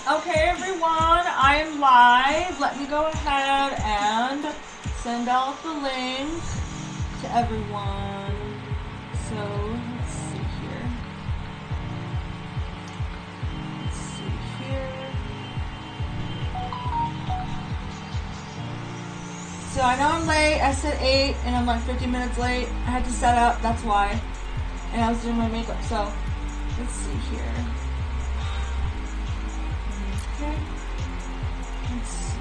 Okay, everyone, I am live. Let me go ahead and send out the link to everyone. So, let's see here. Let's see here. So, I know I'm late. I said 8, and I'm like 50 minutes late. I had to set up, that's why. And I was doing my makeup, so let's see here. Okay. Let's see.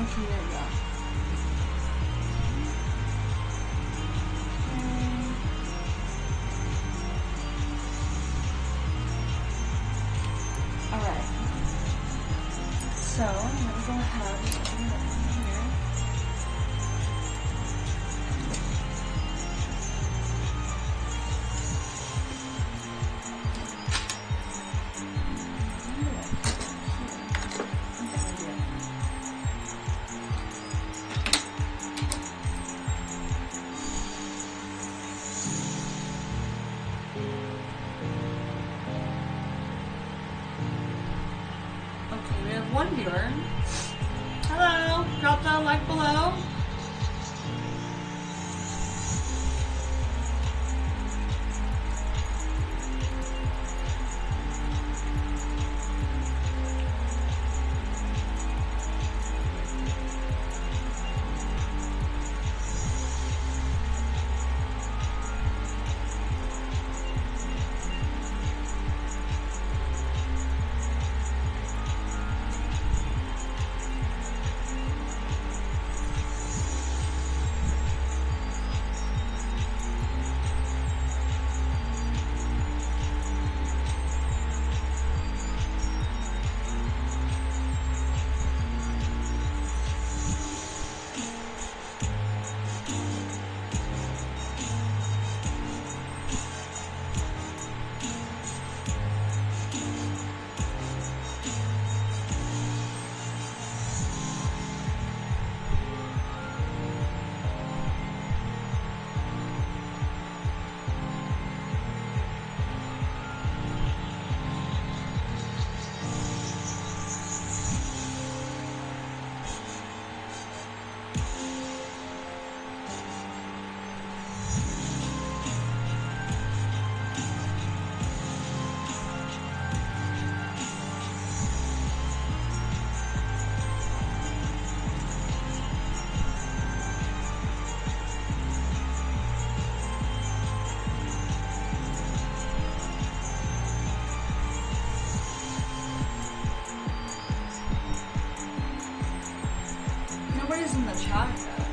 Okay, there we go. Alright. So, I'm gonna go ahead and open it up here. Okay, we have one viewer. Hello, drop the like below. Nobody's in the chat yet.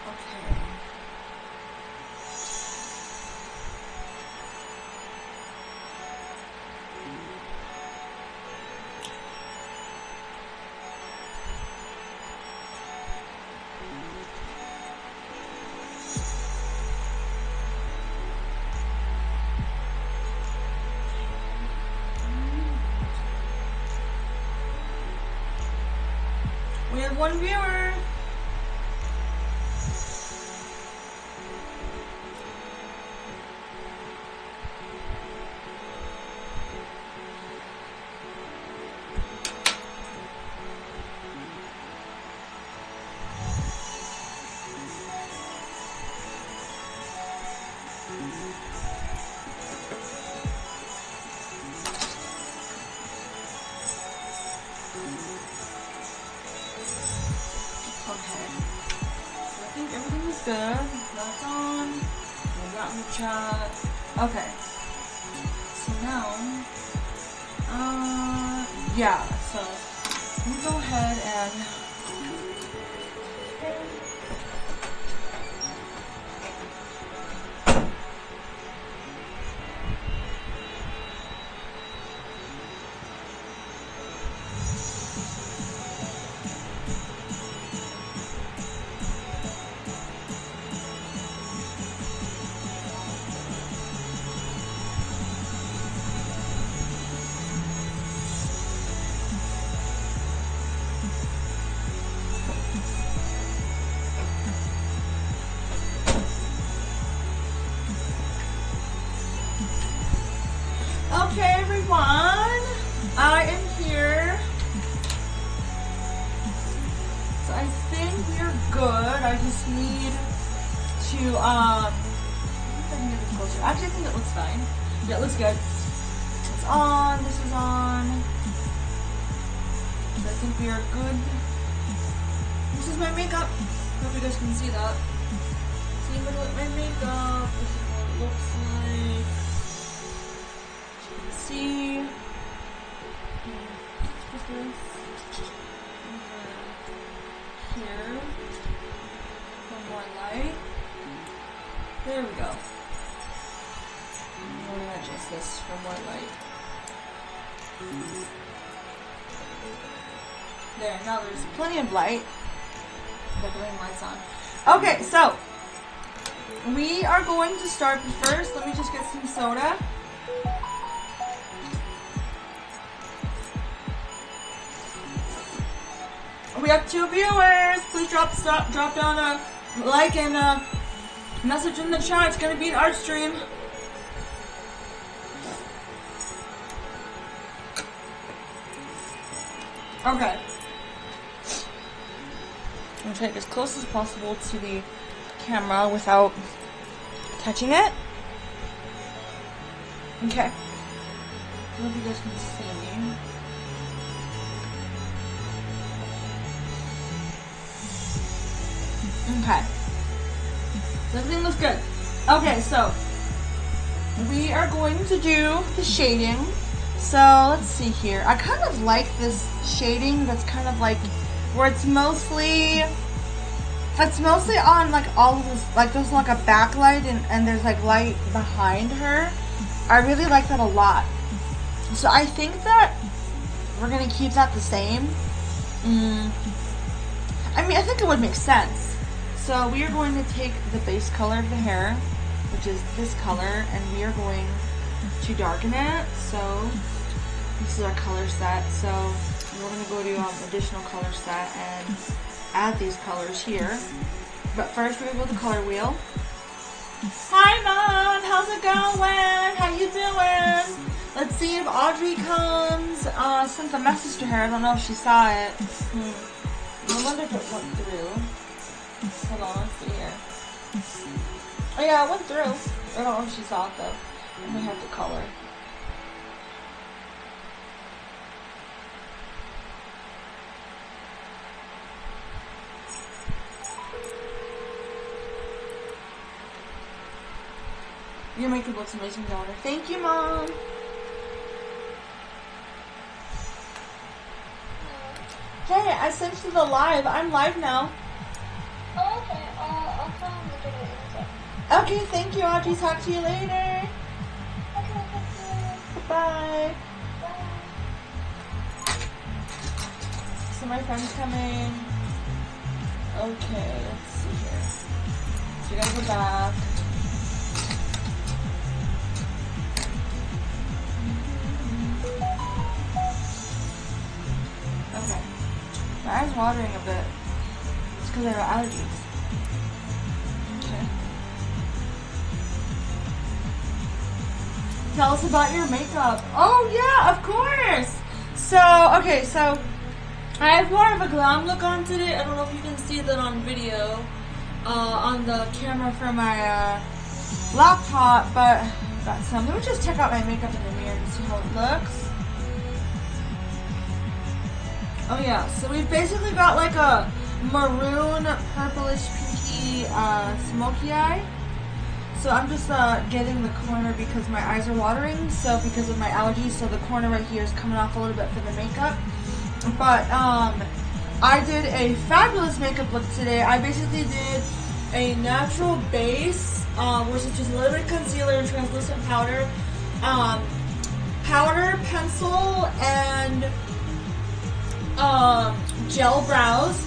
Okay. We have one viewer. Good. That's on. We got in the chat. Okay. So now, yeah. So let me go ahead and. Okay, everyone, I am here. So I think we're good. I just need to, closer. Actually, I think it looks fine. Yeah, it looks good. It's on. This is on. So I think we are good. This is my makeup. Hope you guys can see that. See me with my makeup. This is what it looks like. See, put this here, one more light. There we go. I'm going to adjust this for more light. There, now there's plenty of light. Got the ring lights on. Okay, so we are going to start, but first let me just get some soda. We have 2 viewers. Please drop down a like and a message in the chat. It's gonna be an art stream. Okay. I'm gonna take as close as possible to the camera without touching it. Okay. I hope you guys can see me. Okay. Everything looks good. Okay, so we are going to do the shading. So let's see here. I kind of like this shading that's kind of like where it's mostly on like all of this, like there's like a backlight and there's like light behind her. I really like that a lot. So I think that we're gonna keep that the same. I mean, I think it would make sense. So we are going to take the base color of the hair, which is this color, and we are going to darken it. So this is our color set. So we're going to go to additional color set and add these colors here. But first we will go to the color wheel. Hi Mom, how's it going? How you doing? Let's see if Audrey comes. Sent a message to her. I don't know if she saw it. I wonder if it went through. Hold on, let's see here. Oh yeah, it went through. I don't know if she saw it though. I may have to color. Your makeup looks amazing, daughter. Thank you, Mom. Hey, I sent you the live. I'm live now. Oh, okay. I'll come and look at it in a sec. Okay, thank you, Audrey. Talk to you later. Okay, thank you. Bye. Bye. So my friend's coming. Okay, let's see here. So we gotta go back. Okay. My eye's watering a bit. It's because I have allergies. Okay. Tell us about your makeup. Oh yeah, of course. So, okay, so I have more of a glam look on today. I don't know if you can see that on video, on the camera for my laptop, but got some. Let me just check out my makeup in the mirror to see how it looks. Oh yeah, so we've basically got like a maroon, purplish, pinky, smoky eye. So I'm just getting the corner because my eyes are watering, so because of my allergies, so the corner right here is coming off a little bit for the makeup. But I did a fabulous makeup look today. I basically did a natural base, which is just literally concealer and translucent powder, powder, pencil, and gel brows,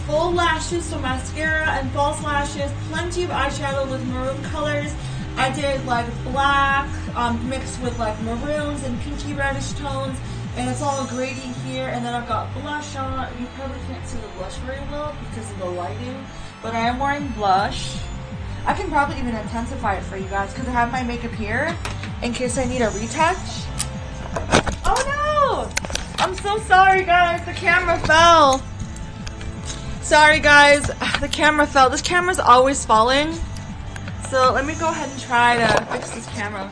full lashes, so mascara and false lashes, plenty of eyeshadow with maroon colors. I did like black mixed with like maroons and pinky reddish tones, and it's all grady here. And then I've got blush on. You probably can't see the blush very well because of the lighting, but I am wearing blush. I can probably even intensify it for you guys because I have my makeup here in case I need a retouch. Oh no! I'm so sorry guys, the camera fell. Sorry guys, the camera fell. This camera's always falling. So let me go ahead and try to fix this camera.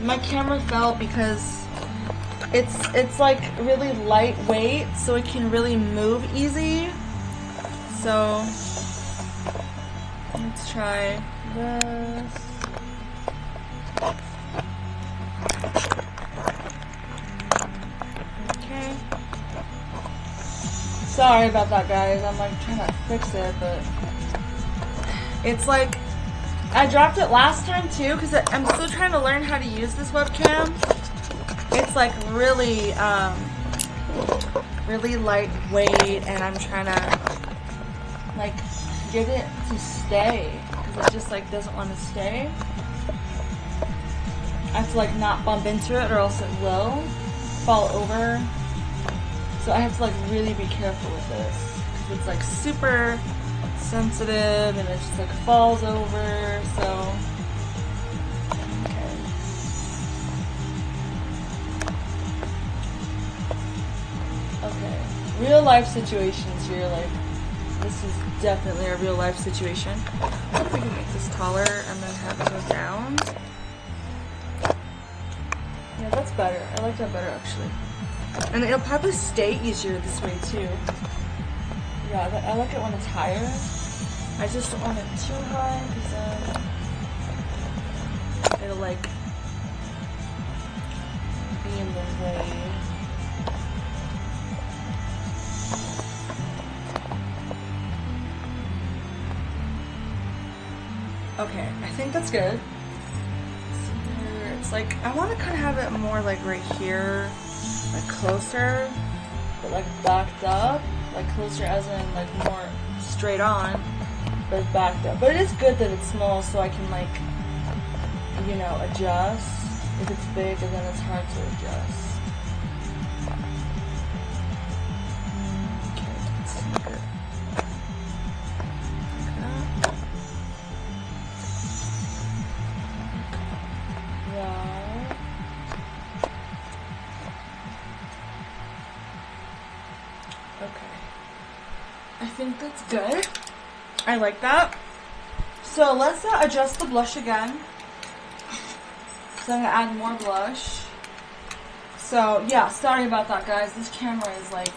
My camera fell because it's like really lightweight, so it can really move easy. So let's try this. Okay. Sorry about that, guys. I'm like trying to fix it, but it's like I dropped it last time too because I'm still trying to learn how to use this webcam. It's like really, really lightweight, and I'm trying to like get it to stay because it just like doesn't want to stay. I have to like not bump into it or else it will fall over. So I have to like really be careful with this. It's like super sensitive and it just like falls over, so okay. Okay. Real life situations here, like this is definitely a real life situation. I hope we can make this taller and then have it go down. Yeah, that's better. I like that better actually. And it'll probably stay easier this way too. Yeah, I like it when it's higher. I just don't want it too high because then it'll like be in the way. Okay, I think that's good. It's like, I want to kind of have it more like right here, like closer, but like backed up, like closer as in like more straight on, but backed up. But it is good that it's small so I can like, you know, adjust. If it's big and then it's hard to adjust. Okay, that's good. I think that's good. I like that. So let's adjust the blush again. So I'm gonna add more blush. So yeah, sorry about that, guys. This camera is like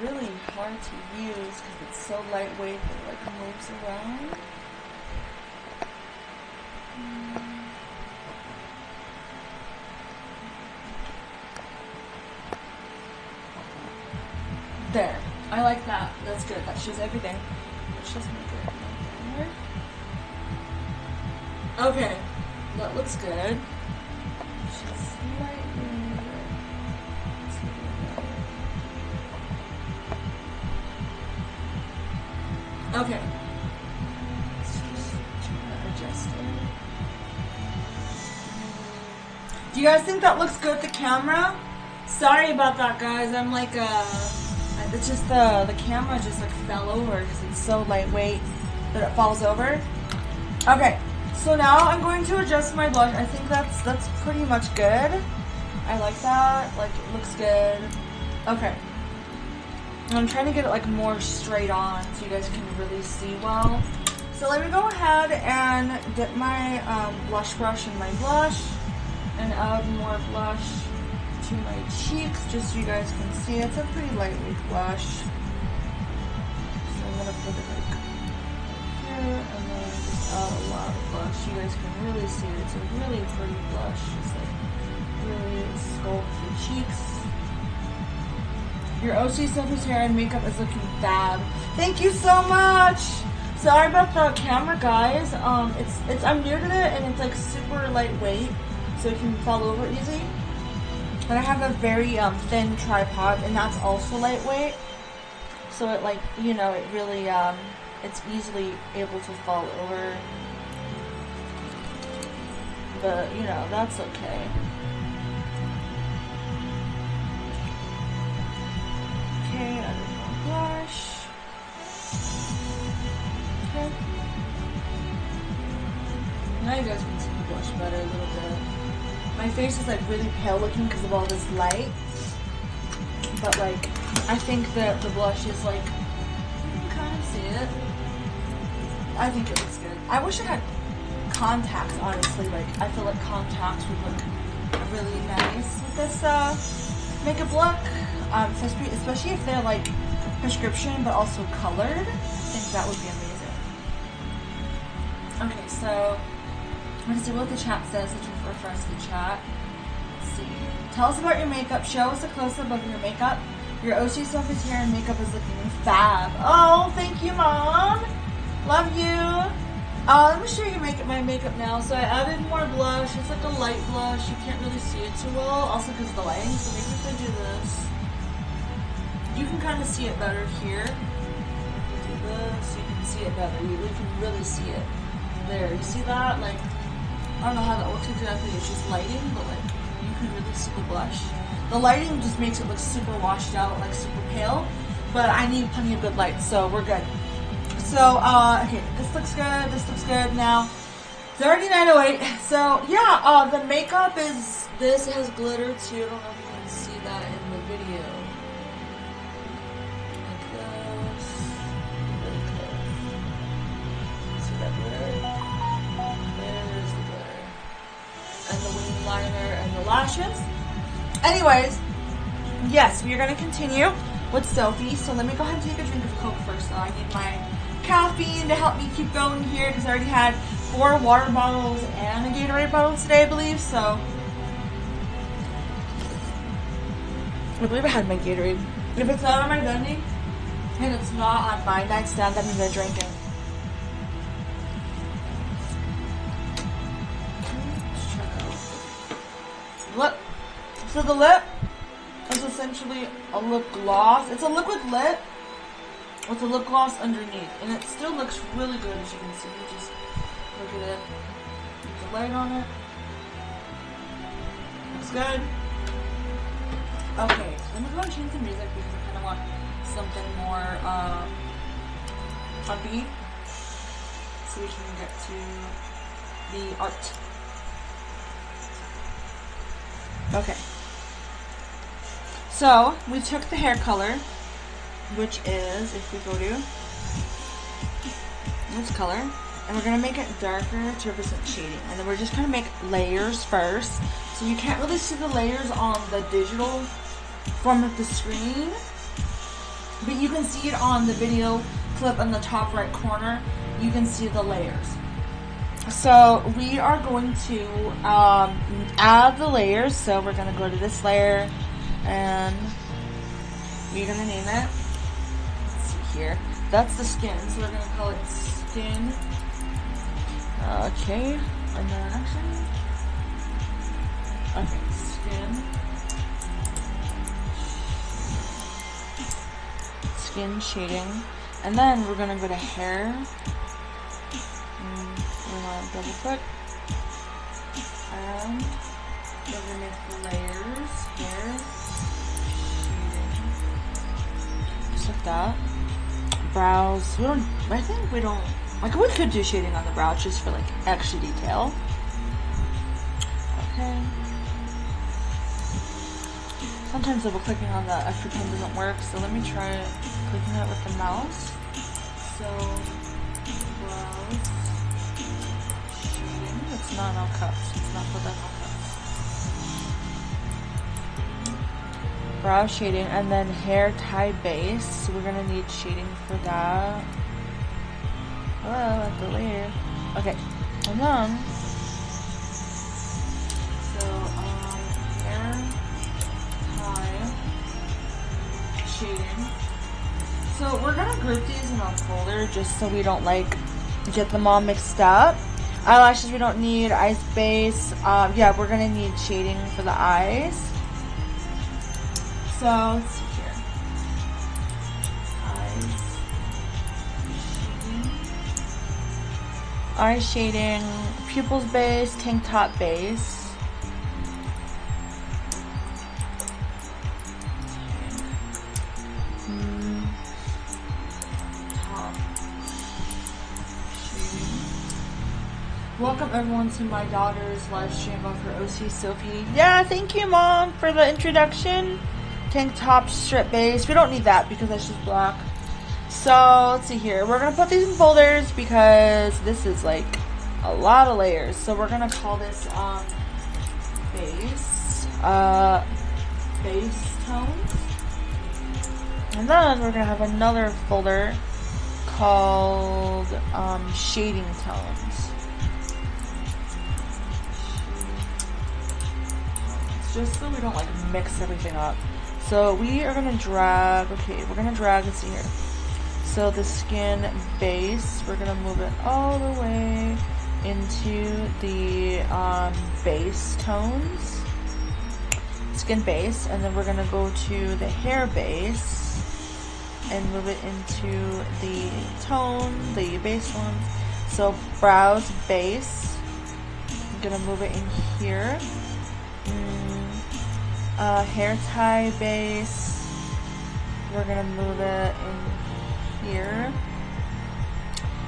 really hard to use because it's so lightweight that it like moves around. There. I like that. That's good. That shows everything. Let's just make it more. Okay. That looks good. Just slightly. Okay. Let's just try to adjust it. Do you guys think that looks good with the camera? Sorry about that, guys. I'm like It's just the camera just like fell over because it's so lightweight that it falls over. Okay, so now I'm going to adjust my blush. I think that's pretty much good. I like that. Like, it looks good. Okay. I'm trying to get it like more straight on so you guys can really see well. So let me go ahead and dip my blush brush in my blush and add more blush to my cheeks just so you guys can see. It's a pretty lightweight blush. So I'm gonna put it like here and then just add a lot of blush. You guys can really see it. It's a really pretty blush. Just like really sculpt your cheeks. Your OC Sophie's hair and makeup is looking fab. Thank you so much. Sorry about the camera, guys. I'm new to it and it's like super lightweight, so it can fall over easy. And I have a very thin tripod, and that's also lightweight. So it like, you know, it really it's easily able to fall over. But you know, that's okay. Okay, I did more blush. Okay. Now you guys can see the blush better a little bit. My face is like really pale looking because of all this light. But like, I think that the blush is like, you can kind of see it. I think it looks good. I wish I had contacts, honestly. Like, I feel like contacts would look really nice with this makeup look. Especially if they're like prescription but also colored. I think that would be amazing. Okay, so I'm going to see what the chat says. Let's refresh the chat. Let's see. Tell us about your makeup. Show us a close-up of your makeup. Your OC Sophie's hair and makeup is looking fab. Oh, thank you, Mom. Love you. Let me show you my makeup now. So I added more blush. It's like a light blush. You can't really see it too well, also because of the lighting. So maybe if I do this, you can kind of see it better here. If you do this, you can see it better. You can really see it. There, you see that? Like, I don't know how that works exactly. It's just lighting, but like, you can really see the blush. The lighting just makes it look super washed out, like super pale. But I need plenty of good light, so we're good. So, okay, this looks good. This looks good now. It's already 9:08. So, yeah, the makeup is, this has glitter too. I don't know if you can see that in the video. Like this. Really close. See that glitter? There's the glitter. And the wing liner and the lashes. Anyways, yes, we are going to continue with Sophie. So let me go ahead and take a drink of Coke first. So I need my caffeine to help me keep going here because I already had 4 water bottles and a Gatorade bottle today, I believe. So I believe I had my Gatorade. If it's not on my vending and it's not on my nightstand, then I'm going to drink it. Let's check out lip. So the lip is essentially a lip gloss. It's a liquid lip with a lip gloss underneath, and it still looks really good, as you can see. Just look at it. Put the light on it. Looks good. Okay, let me go and change the music because I kind of want something more upbeat, so we can get to the art. Okay. So, we took the hair color, which is, if we go to this color, and we're going to make it darker to represent shading. And then we're just going to make layers first. So you can't really see the layers on the digital from the screen, but you can see it on the video clip in the top right corner. You can see the layers. So we are going to add the layers. So we're going to go to this layer, and we're going to name it, let's see here, that's the skin, so we're going to call it skin. Okay, and then actually, okay, skin shading, and then we're going to go to hair, and we're going to double click, and we're going to make the layers, hair, that. Brows, I think we don't, like we could do shading on the brows just for like extra detail. Okay. Sometimes double clicking on the extra pen doesn't work, so let me try clicking it with the mouse. So, brows, shading, it's not all cups, it's not put that on cups. Brow shading, and then hair tie base, so we're gonna need shading for that. Oh, I delayed. Okay, and then, hair tie shading. So we're gonna group these in a folder just so we don't like get them all mixed up. Eyelashes we don't need. Eyes base. Yeah, we're gonna need shading for the eyes. So let's see here. Eye shading, pupils base, tank top base. Welcome everyone to my daughter's live stream of her OC Sophie. Yeah, thank you mom for the introduction. Tank top strip base. We don't need that because that's just black. So let's see here. We're gonna put these in folders because this is like a lot of layers. So we're gonna call this base tones. And then we're gonna have another folder called shading tones. Just so we don't like mix everything up. So we are gonna drag, okay, we're gonna drag, let's see here. So the skin base, we're gonna move it all the way into the base tones. Skin base, and then we're gonna go to the hair base and move it into the tone, the base one. So brows base, I'm gonna move it in here. Hair tie base, we're gonna move it in here,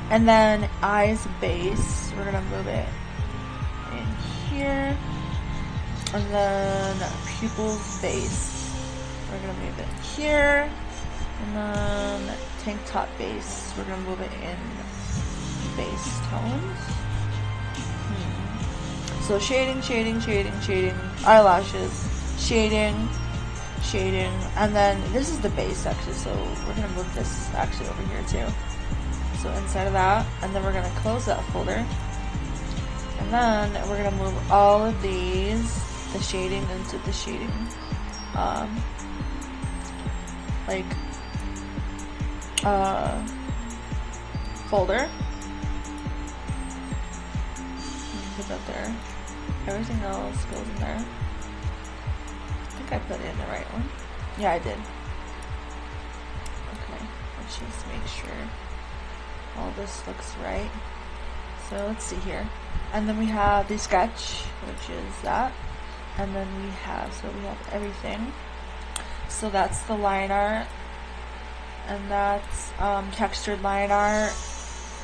and then eyes base, we're gonna move it in here, and then pupils base, we're gonna move it here, and then tank top base, we're gonna move it in base tones. So shading, eyelashes, shading, and then this is the base actually, so we're gonna move this actually over here too. So inside of that, and then we're gonna close that folder, and then we're gonna move all of these, the shading into the shading, folder. Put that there. Everything else goes in there. I think I put it in the right one. Yeah, I did. Okay, let's just make sure all this looks right. So let's see here. And then we have the sketch, which is that. And then we have everything. So that's the line art. And that's textured line art.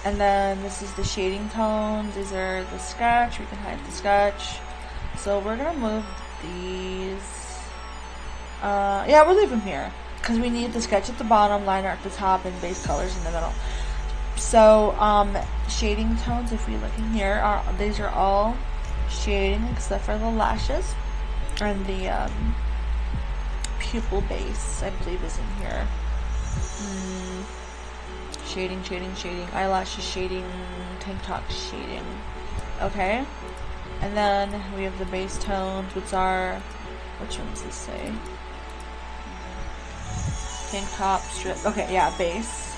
And then this is the shading tones. These are the sketch. We can hide the sketch. So we're gonna move these. Yeah, we'll leave them here because we need the sketch at the bottom, line art at the top, and base colors in the middle. So shading tones, if we look in here, these are all shading except for the lashes and the pupil base, I believe, is in here. Shading, eyelashes shading, tank top shading. Okay, and then we have the base tones, which one does this say? Tank top strip. Okay, yeah, base.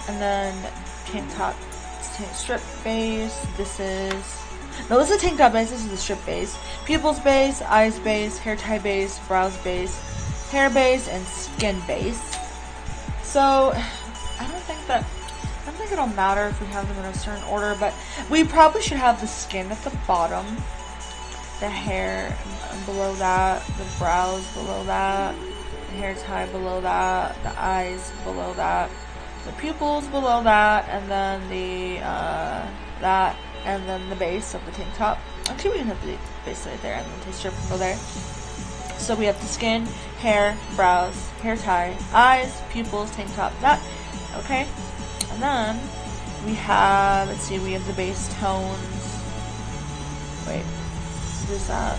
And then tank top strip base. This is a tank top base. This is the strip base. Pupils base, eyes base, hair tie base, brows base, hair base, and skin base. So I don't think it'll matter if we have them in a certain order, but we probably should have the skin at the bottom, the hair below that, the brows below that, the hair tie below that, the eyes below that, the pupils below that, and then the that, and then the base of the tank top. Actually, we can have the base right there, and then the strip go there. So we have the skin, hair, brows, hair tie, eyes, pupils, tank top, that. Okay, and then we have, let's see, we have the base tones. Wait, what is that?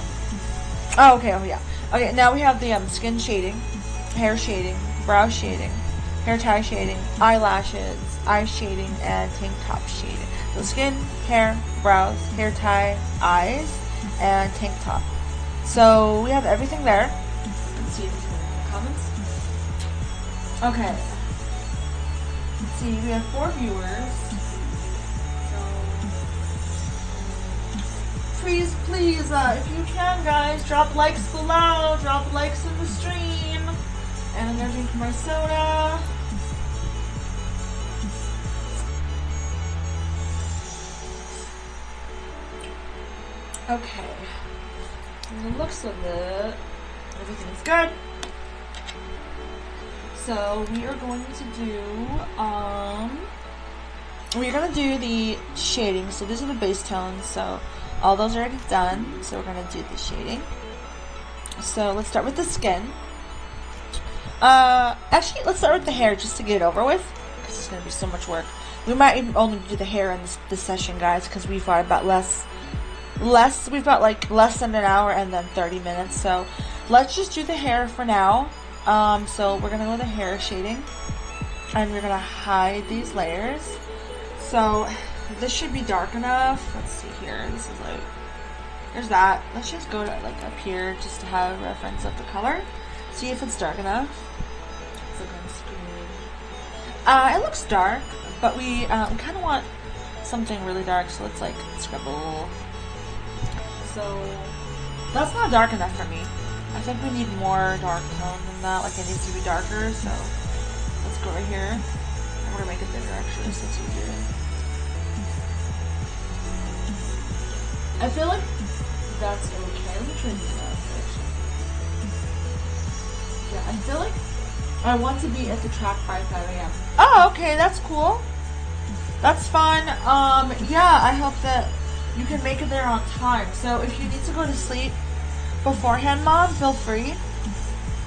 Oh, okay, oh yeah. Okay, now we have the skin shading, hair shading, brow shading, hair tie shading, eyelashes, eye shading, and tank top shading. So skin, hair, brows, hair tie, eyes, and tank top. So we have everything there. Let's see if there's any comments. Okay. Let's see, we have 4 viewers. Please, if you can, guys, drop likes below. Drop likes in the stream. And I'm gonna drink my soda. Okay. From the looks of it, everything's good. So we are going to do, the shading. So these are the base tones. So all those are already done, so we're going to do the shading. So let's start with the skin. Actually, let's start with the hair just to get it over with, because it's going to be so much work. We might even only do the hair in this session, guys, because we've got about we've got like less than an hour and then 30 minutes. So let's just do the hair for now. So we're going to go with the hair shading, and we're going to hide these layers. So this should be dark enough. Let's see here. This is like, there's that. Let's just go to like up here just to have a reference of the color. See if it's dark enough. Let's look on the screen. It looks dark, but we kind of want something really dark. So let's like scribble. So that's not dark enough for me. I think we need more dark tone than that. Like it needs to be darker. So let's go right here. I'm gonna make it bigger actually, so it's easier. I feel like that's okay. Let me try to do that actually. Yeah, I feel like I want to be at the track by 5 a.m. Oh, okay, that's cool. That's fun. Yeah, I hope that you can make it there on time. So if you need to go to sleep beforehand, Mom, feel free.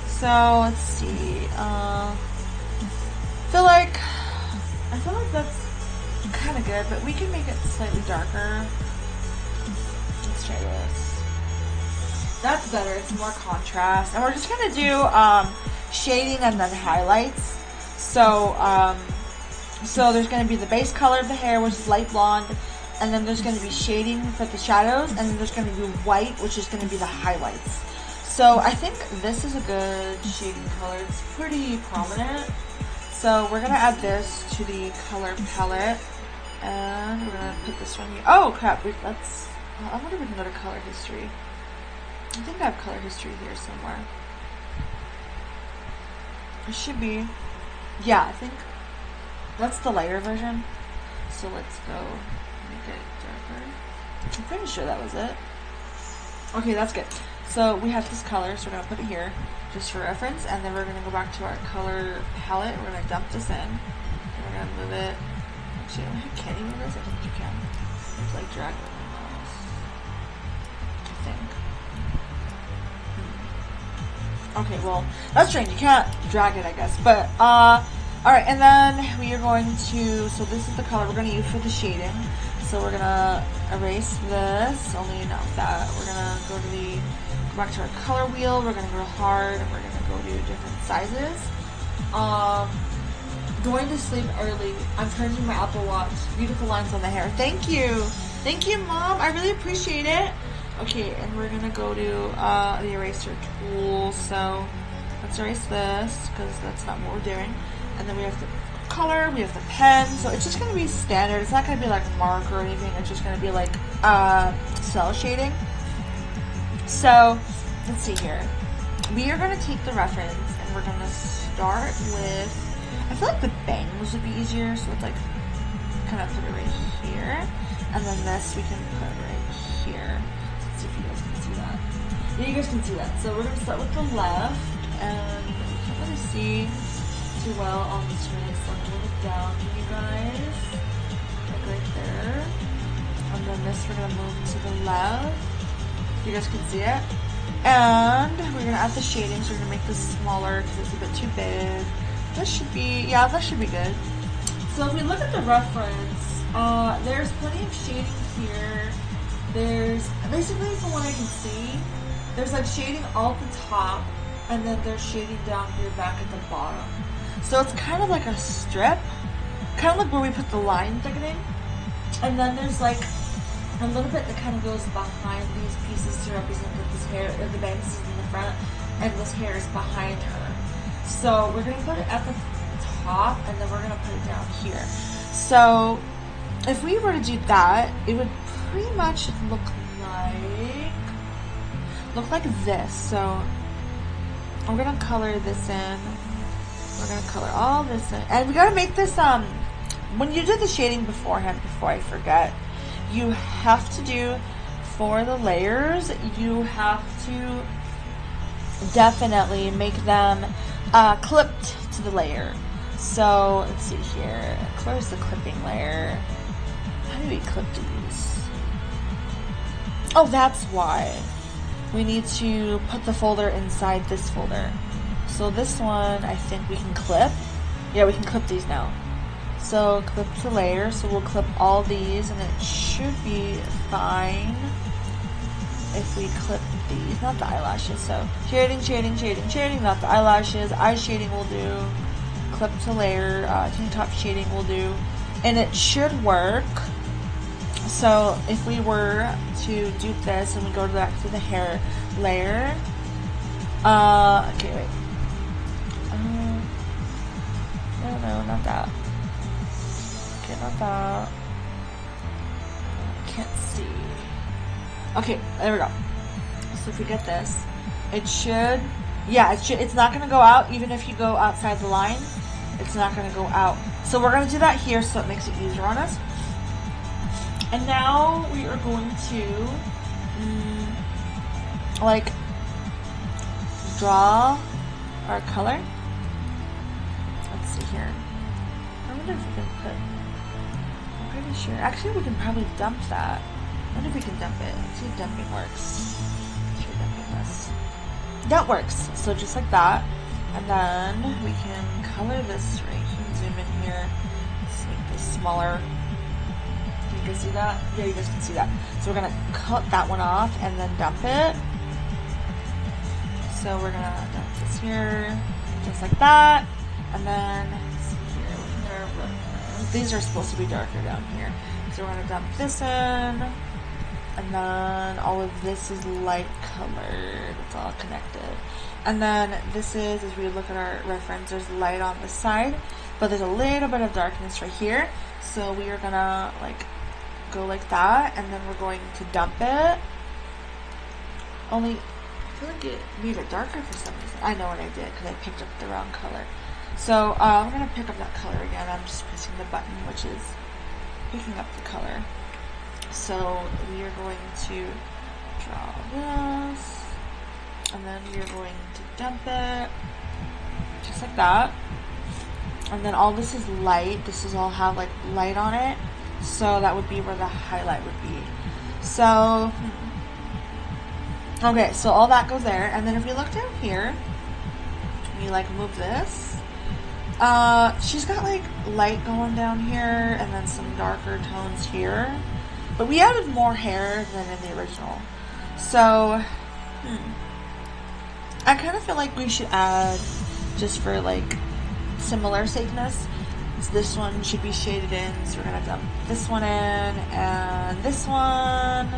So let's see. I feel like that's kind of good, but we can make it slightly darker. Let's try this. That's better. It's more contrast. And we're just gonna do shading and then highlights. So so there's gonna be the base color of the hair, which is light blonde, and then there's gonna be shading for the shadows, and then there's gonna be white, which is gonna be the highlights. So I think this is a good shading color. It's pretty prominent. So we're gonna add this to the color palette, and we're gonna put this one here. Oh crap! I wonder if we can go to color history. I think I have color history here somewhere. It should be. Yeah, I think that's the lighter version. So let's go make it darker. I'm pretty sure that was it. Okay, that's good. So we have this color, so we're gonna put it here just for reference, and then we're gonna go back to our color palette. We're gonna dump this in, and we're gonna move it. Actually, can you move this? I think you can. It's like drag it. Okay, well, that's strange. You can't drag it, I guess. But, alright, and then we are going to, so this is the color we're going to use for the shading. So we're going to erase this, only not that. We're going to go back to our color wheel. We're going to go hard, and we're going to go to different sizes. Going to sleep early. I'm charging my Apple Watch. Beautiful lines on the hair. Thank you. Thank you, Mom. I really appreciate it. Okay, and we're gonna go to the eraser tool. So let's erase this because that's not what we're doing. And then we have the color, we have the pen. So it's just gonna be standard. It's not gonna be like mark or anything. It's just gonna be like cell shading. So let's see here. We are gonna take the reference and we're gonna start with. I feel like the bangs would be easier. So let's like kind of put it right here, and then this we can put right here. If you guys can see that. Yeah, you guys can see that. So we're going to start with the left, and see too well on the screen. It's like a little down for you guys. Like right there. And then this we're gonna move to the left. You guys can see it. And we're gonna add the shading, so we're gonna make this smaller because it's a bit too big. This should be, yeah, that should be good. So if we look at the reference, there's plenty of shading here. There's, basically from what I can see, there's like shading all at the top, and then there's shading down here back at the bottom. So it's kind of like a strip, kind of like where we put the line thickening. And then there's like a little bit that kind of goes behind these pieces to represent that this hair, the bangs is in the front, and this hair is behind her. So we're gonna put it at the top, and then we're gonna put it down here. So if we were to do that, it would pretty much look like this. So we're gonna color this in. We're gonna color all this in, and we gotta make this. When you do the shading beforehand, before I forget, you have to do for the layers. You have to definitely make them clipped to the layer. So let's see here. Where's the clipping layer? How do we clip these? Oh, that's why. We need to put the folder inside this folder. So this one, I think we can clip. Yeah, we can clip these now. So clip to layer. So we'll clip all these, and it should be fine if we clip these. Not the eyelashes. So shading, not the eyelashes. Eye shading will do. Clip to layer. Tank top shading will do. And it should work. So if we were to do this and we go back to the hair layer, okay, wait. No, not that. Okay, not that. Can't see. Okay, there we go. So if we get this, it should, yeah, it should. It's not gonna go out even if you go outside the line. It's not gonna go out. So we're gonna do that here, so it makes it easier on us. And now we are going to, like, draw our color. Let's see here. I wonder if we can put, I'm pretty sure. Actually, we can probably dump that. I wonder if we can dump it. Let's see if dumping works. Let's try dumping this. That works. So just like that. And then we can color this right. You can zoom in here. Let's make this smaller. You can see that? Yeah, you guys can see that. So we're going to cut that one off and then dump it. So we're going to dump this here, just like that. And then, let's see here, these are supposed to be darker down here. So we're going to dump this in. And then all of this is light colored. It's all connected. And then this is, as we look at our reference, there's light on the side. But there's a little bit of darkness right here. So we are going to, like, go like that, and then we're going to dump it. Only, I feel like it made it darker for some reason. I know what I did because I picked up the wrong color. So I'm going to pick up that color again. I'm just pressing the button, which is picking up the color. So we are going to draw this, and then we are going to dump it, just like that. And then all this is light. This is all have like light on it. So that would be where the highlight would be. So, okay, so all that goes there. And then if we look down here, we like move this. She's got like light going down here and then some darker tones here. But we added more hair than in the original. So, I kind of feel like we should add, just for like similar sakeness, this one should be shaded in, so we're gonna dump this one in and this one,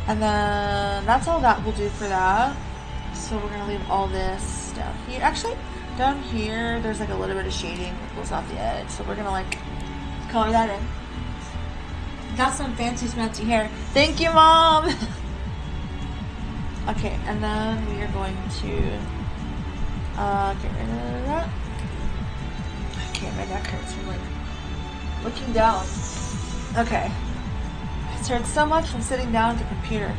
and then that's all that will do for that. So we're gonna leave all this down here. Actually, down here there's like a little bit of shading that goes off the edge, so we're gonna like color that in. Got some fancy smancy hair. Thank you, Mom. Okay, and then we are going to get rid of that. Okay, my neck hurts from like looking down. Okay. It's hurt so much from sitting down at the computer.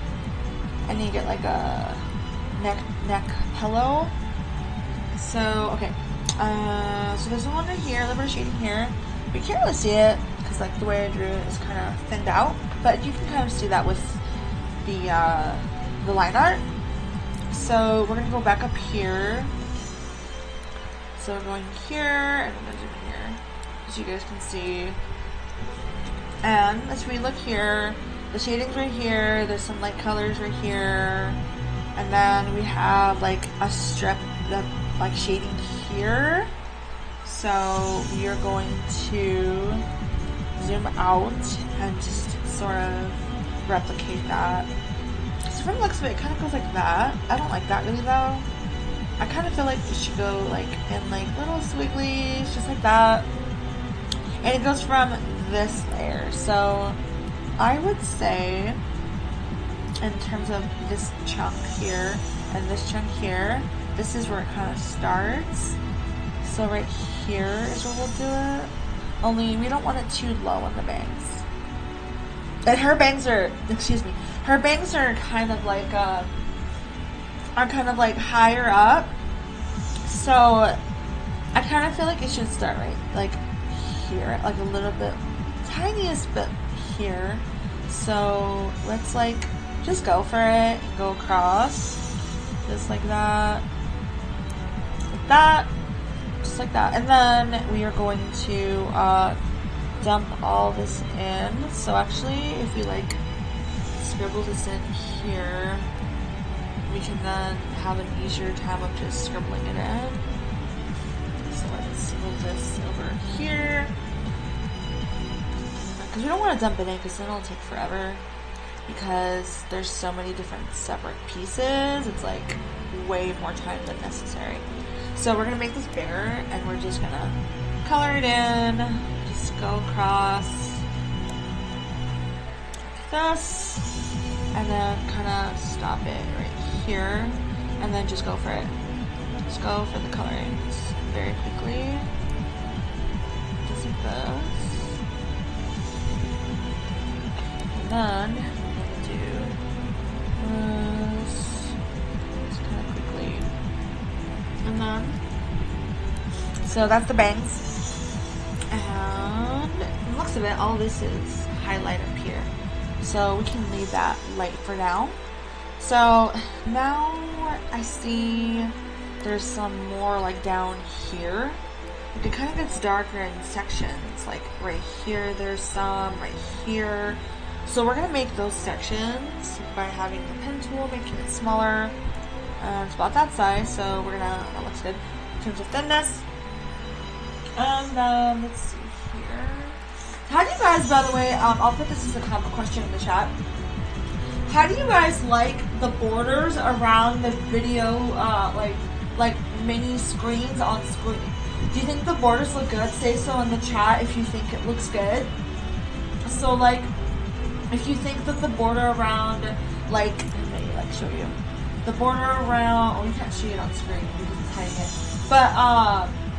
I need to get like a neck pillow. So, okay. So there's one right here, a little bit of shading here. You can't really see it because like the way I drew it is kind of thinned out, but you can kind of see that with the line art. So we're gonna go back up here. So we're going here, and I'm gonna zoom in here, as you guys can see. And as we look here, the shading's right here. There's some light colors right here, and then we have like a strip of like shading here. So we are going to zoom out and just sort of replicate that. So from the looks of it, it kind of goes like that. I don't like that really though. I kind of feel like it should go like in like little swigglies, just like that. And it goes from this layer. So I would say in terms of this chunk here and this chunk here, this is where it kind of starts. So right here is where we'll do it. Only we don't want it too low on the bangs. And her bangs are, excuse me, her bangs are kind of like higher up. So I kind of feel like it should start right like here, like a little bit, tiniest bit here. So let's like just go for it and go across, just like that, just like that. And then we are going to dump all this in. So actually, if we like scribble this in here, we can then have an easier time of just scribbling it in. So let's move this over here, because we don't want to dump it in because then it'll take forever, because there's so many different separate pieces. It's like way more time than necessary. So we're gonna make this bigger, and we're just gonna color it in, just go across like this, and then kind of stop it right here, and then just go for it. Just go for the coloring just very quickly, just like this. And then I'm gonna do this just kind of quickly. And then, so that's the bangs. And from the looks of it, all this is highlight up here. So we can leave that light for now. So now I see there's some more like down here. Like it kind of gets darker in sections. Like right here, there's some, right here. So we're gonna make those sections by having the pen tool, making it smaller. It's about that size, so we're gonna, that looks good in terms of thinness. And let's see here. How do you guys, by the way, I'll put this as a comment question in the chat. How do you guys like the borders around the video, like mini screens on screen? Do you think the borders look good? Say so in the chat if you think it looks good. So like, if you think that the border around, like, let me like show you. The border around, oh, you can't see it on screen because it's hiding it. But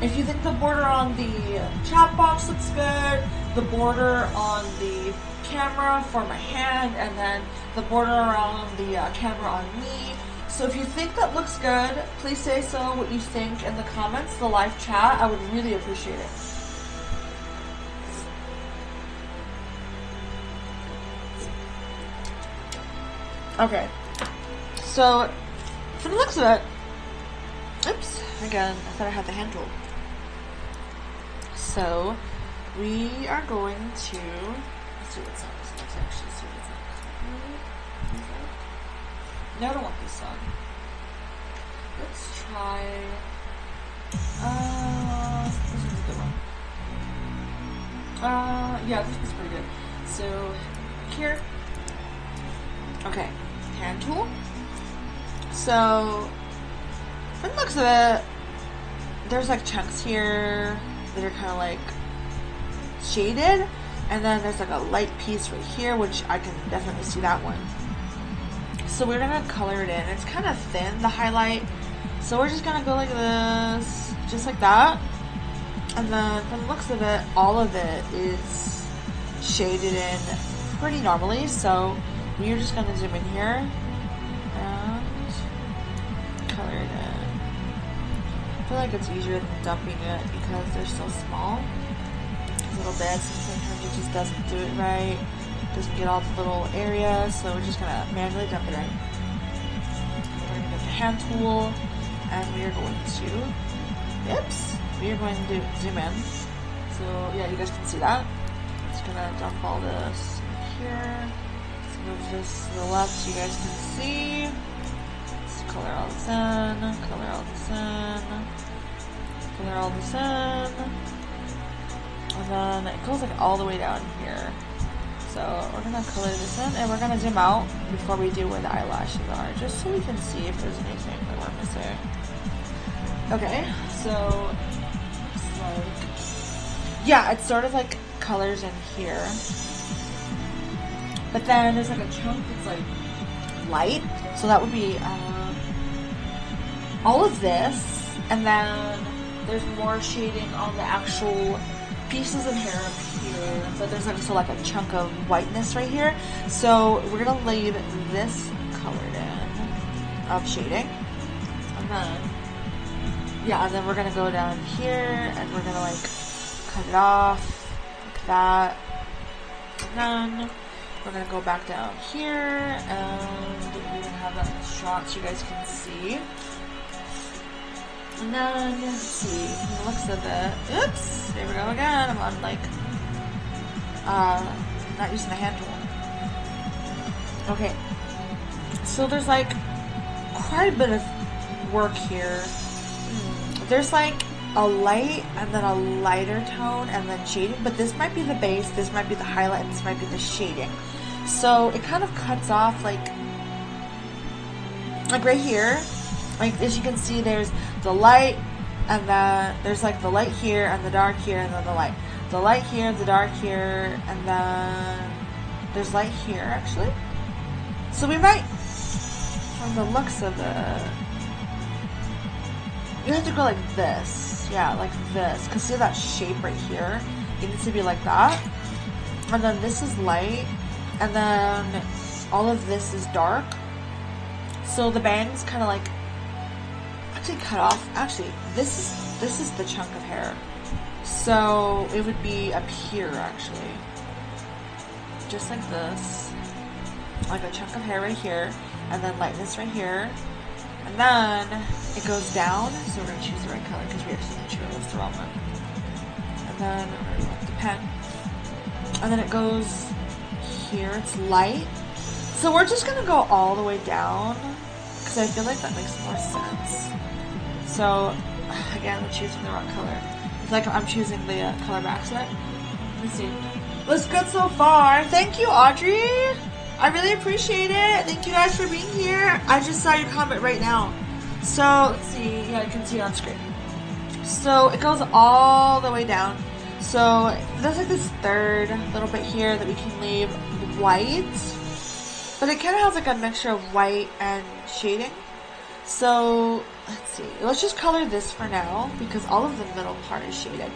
if you think the border on the chat box looks good, the border on the camera for my hand, and then the border around the camera on me. So if you think that looks good, please say so what you think in the comments, the live chat. I would really appreciate it. Okay. So, from the looks of it, oops, again, I thought I had the hand tool. So, we are going to, let's see what's on this. Let's actually see what's on this. No, I don't want this on. Let's try, this is a good one. Yeah, this is pretty good. So, here, okay, hand tool. So, from the looks of it, there's like chunks here that are kind of like shaded, and then there's like a light piece right here, which I can definitely see that one. So we're gonna color it in. It's kind of thin, the highlight, so we're just gonna go like this, just like that. And then from the looks of it, all of it is shaded in pretty normally, so we're just gonna zoom in here and color it in. feel like it's easier than dumping it because they're so small. Little bits, and sometimes it just doesn't do it right. Doesn't get all the little areas, so we're just gonna manually dump it in. We're gonna get the hand tool, and we are going to, we are going to zoom in. So yeah, you guys can see that. Just gonna dump all this in here. Let's move this to the left so you guys can see. Let's color all this in, color all this in, color all this in. And then it goes like all the way down here. So we're gonna color this in and we're gonna zoom out before we do where the eyelashes are, just so we can see if there's anything that we're missing. Okay, so it's like, yeah, it's sort of like colors in here. But then there's like a chunk that's like light. So that would be all of this, and then there's more shading on the actual pieces of hair up here. So there's also like a chunk of whiteness right here. So we're gonna leave this colored in of shading, and then and then we're gonna go down here and we're gonna like cut it off like that, and then we're gonna go back down here and we're gonna have that shot so you guys can see. And then, let's see, from the looks of it, oops, here we go again, I'm on like, not using the hand tool. Okay, so there's like quite a bit of work here. There's like a light and then a lighter tone and then shading, but this might be the base, this might be the highlight, and this might be the shading. So it kind of cuts off like right here. Like, as you can see, there's the light, and then there's like the light here, and the dark here, and then the light. The light here, the dark here, and then there's light here, actually. So we might, from the looks of it, you have to go like this. Yeah, like this. Because see that shape right here? It needs to be like that. And then this is light, and then all of this is dark. So the bangs kind of like cut off. Actually, this is the chunk of hair, so it would be up here actually, just like this, like a chunk of hair right here, and then lightness right here, and then it goes down. So we're gonna choose the right color because we actually chose the wrong one. And then we're gonna go with the pen, and then it goes here. It's light, so we're just gonna go all the way down because I feel like that makes more sense. So, again, I'm choosing the wrong color. It's like I'm choosing the color back set. Let's see. Looks good so far. Thank you, Audrey. I really appreciate it. Thank you guys for being here. I just saw your comment right now. So, let's see. Yeah, you can see it on screen. So, it goes all the way down. So, there's like this third little bit here that we can leave white. But it kind of has like a mixture of white and shading. So, let's see. Let's just color this for now because all of the middle part is shaded.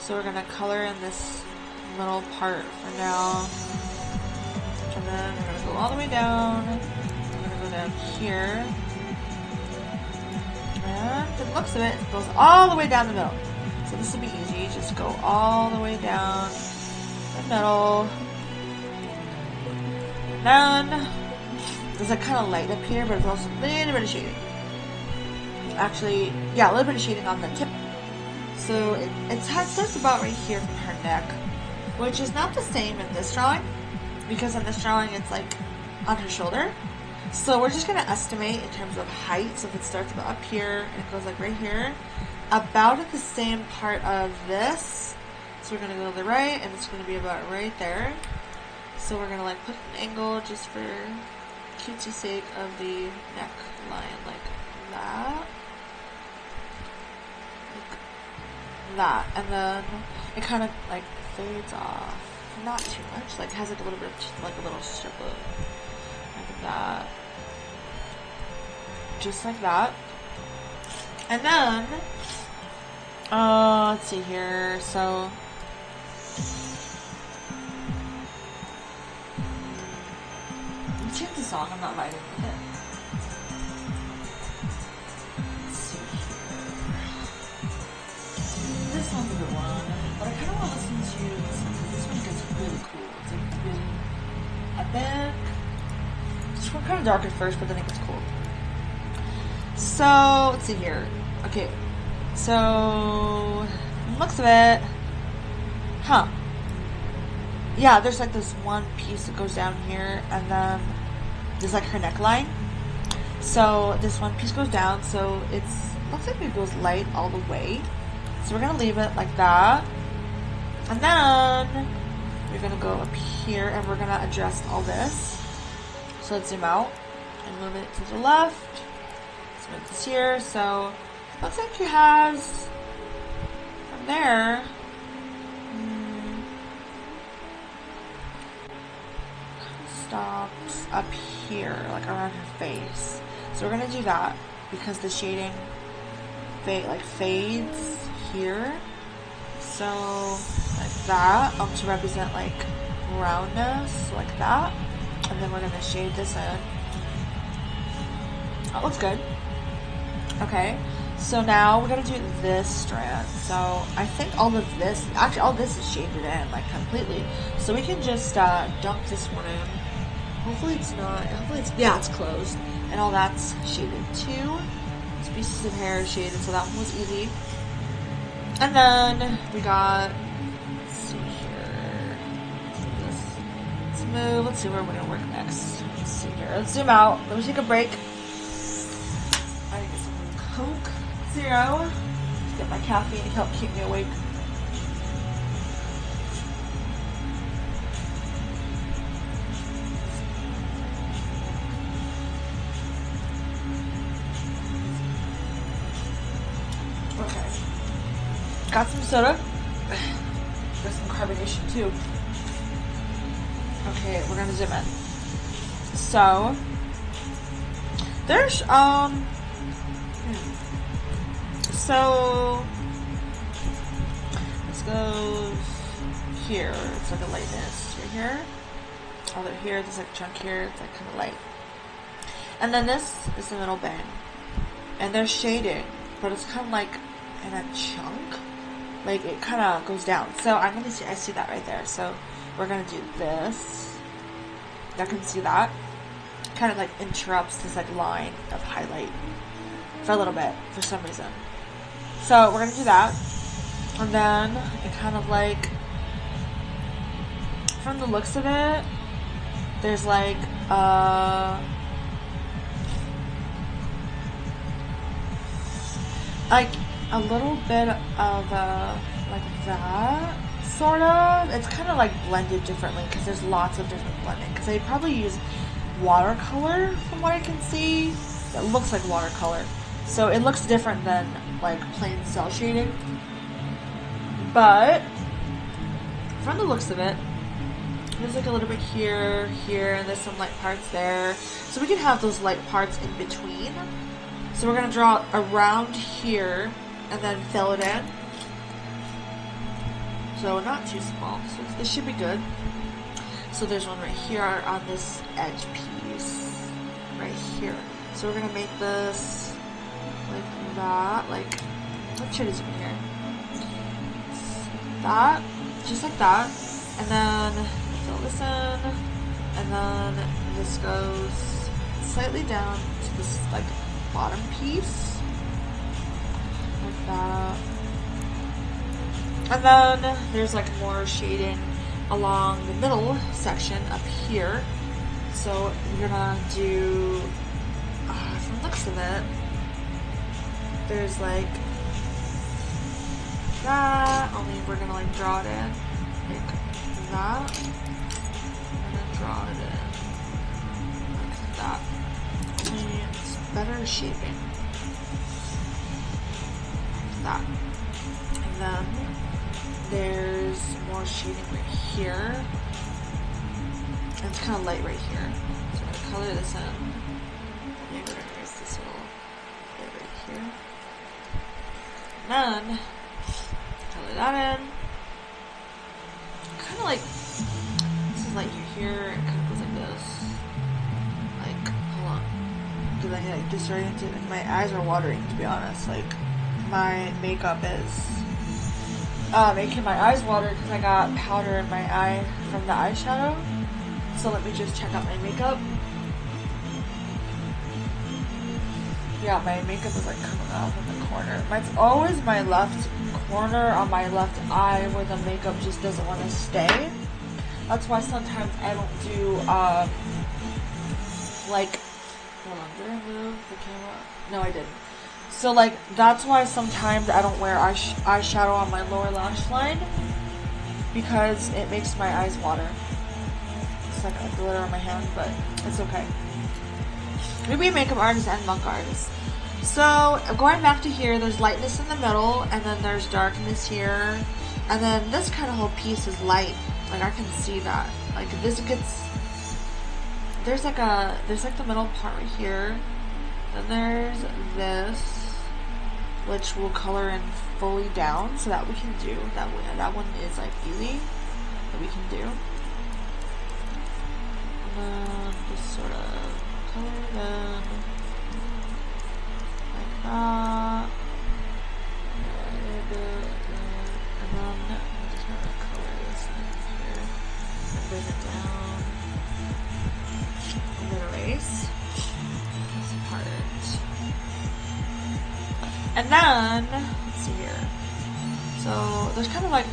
So we're gonna color in this middle part for now. And then we're gonna go all the way down. We're gonna go down here. And the looks of it, it goes all the way down the middle. So this will be easy. Just go all the way down the middle. And then there's a kind of light up here, but it's also a little bit of shading. Actually, yeah, a little bit of shading on the tip. So it starts about right here from her neck, which is not the same in this drawing, because in this drawing it's like on her shoulder. So we're just going to estimate in terms of height. So if it starts about up here and it goes like right here, about at the same part of this. So we're going to go to the right, and it's going to be about right there. So we're going to like put an angle just for cutesy sake of the neckline, like that. Like that. And then it kind of like fades off. Not too much. Like has like a little bit of like a little strip of like that. Just like that. And then let's see here. So let's change the song. I'm not vibing with it. Let's see here. is my favorite one, but I kind of want to listen to this one because this one gets really cool. It's like really epic. This one kind of dark at first, but then it gets cool. So let's see here. Okay, so looks of it, huh? Yeah, there's like this one piece that goes down here, and then there's like her neckline. So this one piece goes down, so it's looks like it goes light all the way. So we're gonna leave it like that, and then we're gonna go up here and we're gonna adjust all this. So let's zoom out and move it to the left. Let's move this here. So it looks like it has from there. Stops up here, like around her face. So we're gonna do that because the shading fades here. So like that, to represent like roundness, like that. And then we're gonna shade this in. That looks good. Okay, so now we're gonna do this strand. So I think all of this, actually all this is shaded in like completely. So we can just dump this one in. Hopefully it's not, yeah, it's closed. And all that's shaded too. These pieces of hair are shaded, so that one was easy. And then we got, let's see here. Let's move, let's see where we're gonna work next. Let's see here, let's zoom out. Let me take a break. I need to get some Coke Zero. Let's get my caffeine to help keep me awake. Got some soda. Got some carbonation too. Okay, we're gonna zoom in. So there's so this goes here. It's like a lightness right here. Over here, there's like a chunk here. It's like kind of light. And then this is the middle bang, and there's shading, but it's kind of like in a chunk. Like it kind of goes down. So I'm gonna see. I see that right there. So we're gonna do this. I can see that. Kind of like interrupts this like line of highlight for a little bit for some reason. So we're gonna do that, and then it kind of like, from the looks of it, there's like a little bit of like that, sort of. It's kind of like blended differently because there's lots of different blending. Because they probably use watercolor from what I can see. It looks like watercolor. So it looks different than like plain cell shading. But from the looks of it, there's like a little bit here, and there's some light parts there. So we can have those light parts in between. So we're going to draw around here and then fill it in. So not too small. So this should be good. So there's one right here on this edge piece. Right here. So we're going to make this like that. Like, let's try this one here. That. Just like that. And then fill this in. And then this goes slightly down to this like bottom piece. Like that. And then there's like more shading along the middle section up here. So we're gonna do, from the looks of it, there's like that, only we're gonna like draw it in like that, and then draw it in like that. Only it's better shaping. Like that. And then there's more shading right here. And it's kind of light right here. So I'm going to color this in. Maybe we're going to use this little bit right here. And then, color that in. Kind of like, this is light here. It kind of goes like this. Like, hold on. Because I get like disoriented and my eyes are watering, to be honest. Like, my makeup is making my eyes water because I got powder in my eye from the eyeshadow. So let me just check out my makeup. Yeah, my makeup is like coming off in the corner. It's always my left corner on my left eye where the makeup just doesn't want to stay. That's why sometimes I don't do, like, hold on, did I move the camera? No, I didn't. So, like, that's why sometimes I don't wear eyeshadow on my lower lash line, because it makes my eyes water. It's like a glitter on my hand, but it's okay. Maybe a makeup artist and manga artist. So, going back to here, there's lightness in the middle, and then there's darkness here, and then this kind of whole piece is light. Like, I can see that. Like, this gets... There's like the middle part right here. Then there's this, which will color in fully down, so that we can do. That one is, like, easy. That we can do. And then just sort of color it in. Like that. And then I'm just going to color this in here. And bring it down. And then erase this part. And then, let's see here. So there's kind of like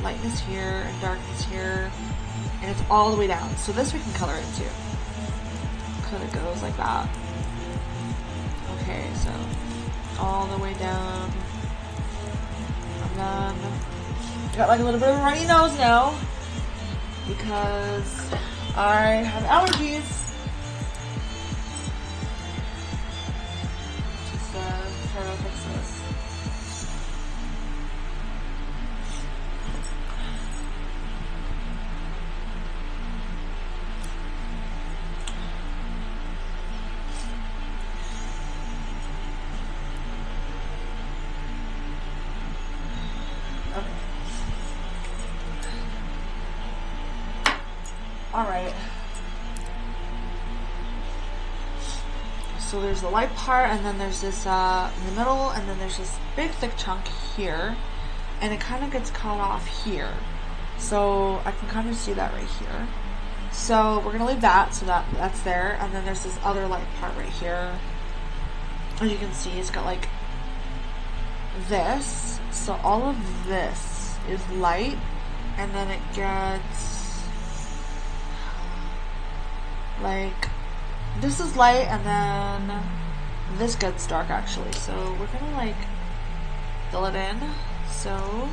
lightness here and darkness here. And it's all the way down. So this we can color into. Because it goes like that. Okay, so all the way down. And then got like a little bit of a runny nose now because I have allergies. Just try to fix this. Alright. So there's the light part, and then there's this in the middle, and then there's this big thick chunk here, and it kind of gets cut off here. So I can kind of see that right here. So we're going to leave that, so that's there, and then there's this other light part right here. As you can see, it's got like this. So all of this is light, and then it gets like this is light, and then this gets dark actually. So we're gonna like fill it in. So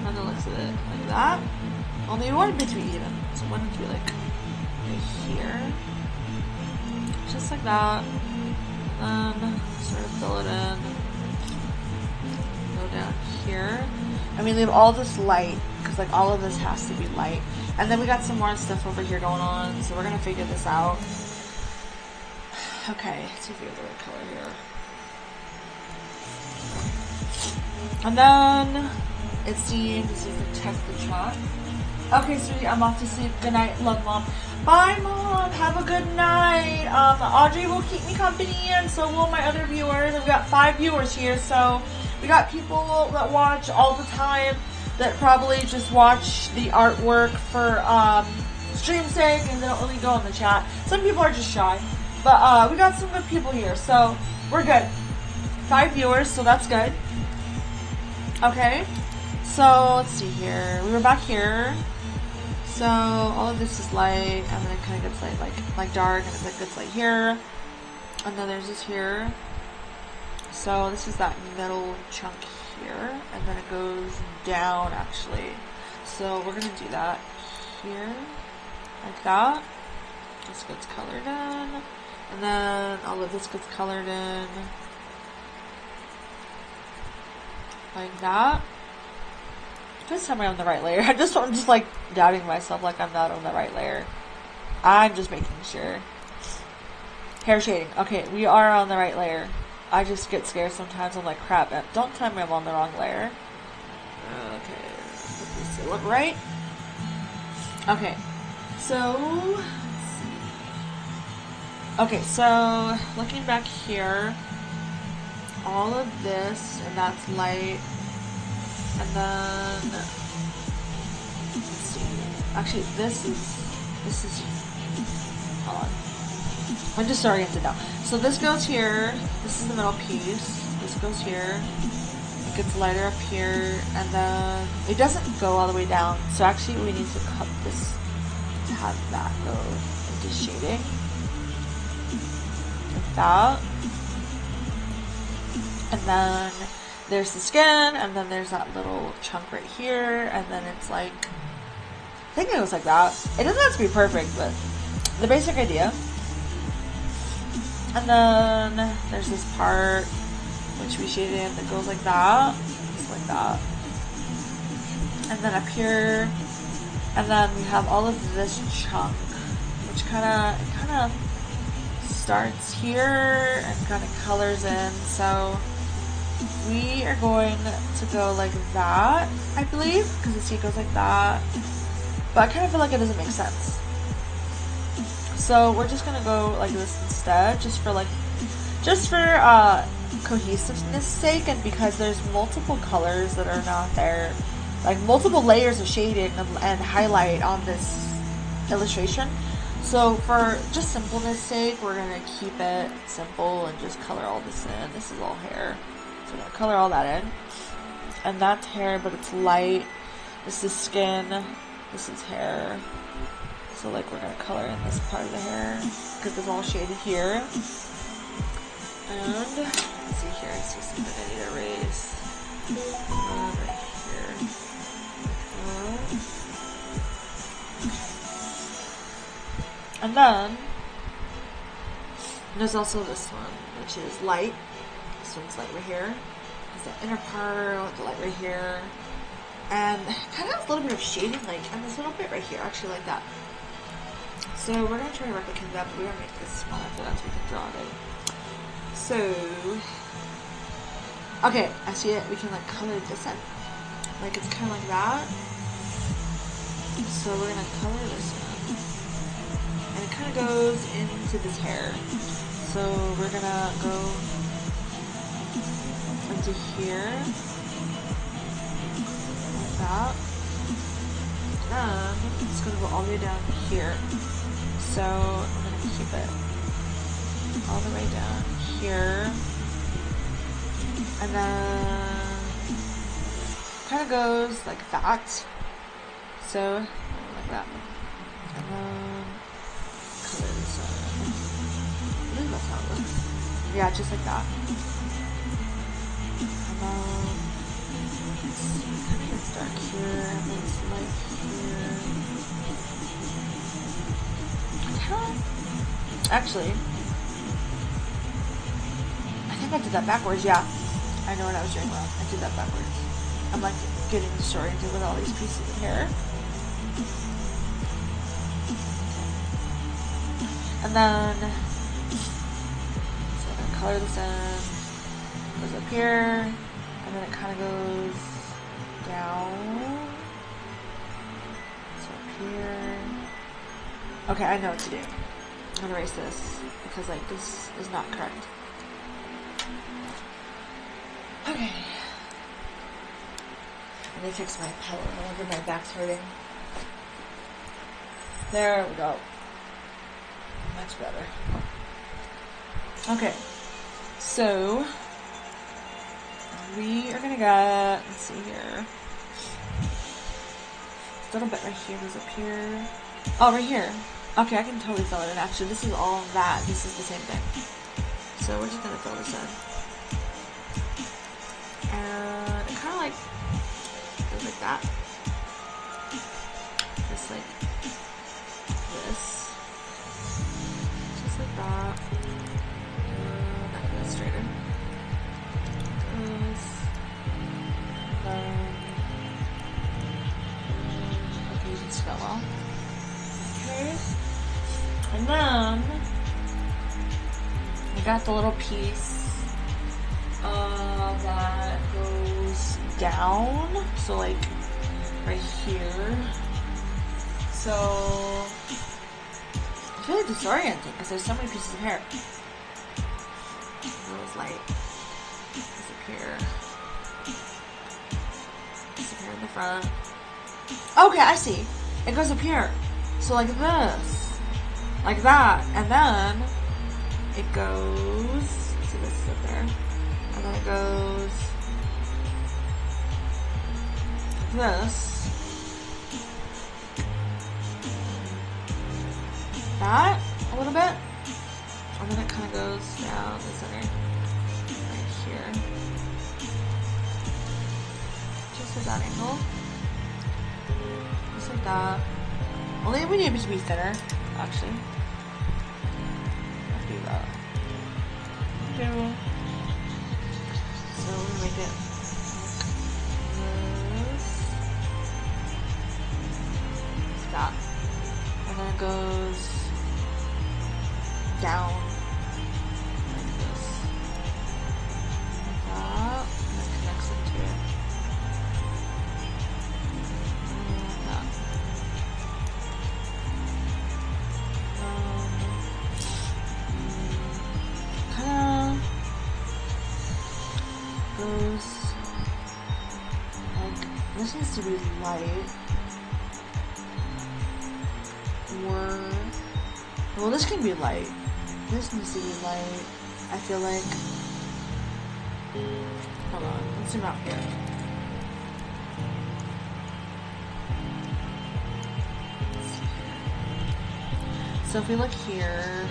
and it looks at it like that. Only you want it to be even. So why don't you like right here, just like that, and then sort of fill it in. Go down here. I mean, leave all this light because like all of this has to be light. And then we got some more stuff over here going on, so we're gonna figure this out. Okay, let's see if we have the right color here. And then it seems to protect the chat. Okay, sweetie, I'm off to sleep. Good night. Love, Mom. Bye, Mom. Have a good night. Audrey will keep me company, and so will my other viewers. We've got 5 viewers here, so we got people that watch all the time that probably just watch the artwork for stream's sake and they don't really go in the chat. Some people are just shy, but we got some good people here, so we're good. 5 viewers, so that's good. Okay, so let's see here. We were back here. So all of this is light, and then it kind of gets like dark, and it gets light here, and then there's this here. So this is that middle chunk here, and then it goes down actually. So we're gonna do that here, like that. This gets colored in, and then all of this gets colored in, like that. This time I'm on the right layer. I'm just like doubting myself, like I'm not on the right layer. I'm just making sure. Hair shading. Okay, we are on the right layer. I just get scared sometimes. I'm like, crap, don't tell me I'm on the wrong layer. Okay, does it look right? Okay, so let's see. Okay, so looking back here, all of this, and that's light, And then, let's see. Actually, this is, hold on. I'm just oriented now. So this goes here. This is the middle piece. This goes here. It gets lighter up here. And then it doesn't go all the way down. So actually we need to cut this to have that go into shading. Like that. And then there's the skin. And then there's that little chunk right here. And then it's like, I think it looks like that. It doesn't have to be perfect, but the basic idea. And then there's this part which we shaded in that goes like that, just like that. And then up here, and then we have all of this chunk, which kind of starts here and kind of colors in. So we are going to go like that, I believe, because the sea goes like that. But I kind of feel like it doesn't make sense. So we're just gonna go like this instead, just for cohesiveness sake, and because there's multiple colors that are not there, like multiple layers of shading and highlight on this illustration. So for just simpleness sake, we're gonna keep it simple and just color all this in. This is all hair, so we're gonna color all that in. And that's hair, but it's light. This is skin. This is hair. So like we're gonna color in this part of the hair because it's all shaded here. And let's see here, I see something I need to erase. Right here. And then there's also this one, which is light. This one's light right here. There's the inner part with the light right here. And kind of has a little bit of shading, like, and this little bit right here, actually like that. So we're going to try to replicate that, but we're going to make this smaller so that we can draw it. So, okay, I see it. We can like color this in. Like it's kind of like that. So we're going to color this in. And it kind of goes into this hair. So we're going to go into here. Like that. And it's going to go all the way down here. So I'm going to keep it all the way down here. And then kind of goes like that. So like that. And then color this on. I believe that's how it looks. Yeah, just like that. And then it's dark here and then it's light here. Actually, I think I did that backwards, yeah. I know what I was doing wrong. I did that backwards. I'm like getting disoriented with all these pieces of hair. And then, so I'm going to color this in. It goes up here, and then it kind of goes down. So up here. Okay, I know what to do. I'm gonna erase this because like this is not correct. Okay. Let me fix my pillow. No wonder my back's hurting. There we go. Much better. Okay. So we are gonna get, let's see here. A little bit right here goes up here. Oh, right here. Okay, I can totally fill it in. Actually, this is all that. This is the same thing. So we're just gonna fill this in. And it kind of like goes like that. Just like this. Just like that. That goes straighter. This. Okay, you can spell off. Okay. And then I got the little piece that goes down, so like right here. So it's really disorienting because there's so many pieces of hair. It was like disappear. front. Okay, I see. It goes up here. So like this. Like that. And then it goes, so this is up there. And then it goes this. That a little bit. And then it kind of goes down the center. Right here. Just at that angle. Just like that. Only we need it to be thinner, actually. Let's do that. Okay. So we make it like that. And then it goes down like this. Like that. And it connects into it. Like that. Kinda goes like this needs to be light. Or well, this can be light. This needs to be light. I feel like. Hold on, let's zoom out here. So if we look here,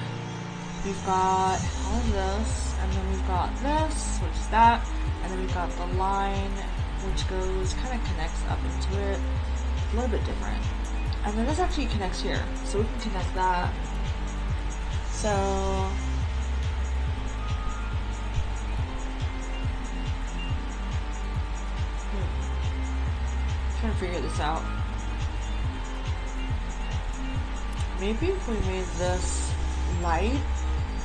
we've got all of this, and then we've got this, which is that, and then we've got the line, which goes, kind of connects up into it, a little bit different. And then this actually connects here, so we can connect that. So, trying to figure this out. Maybe if we made this light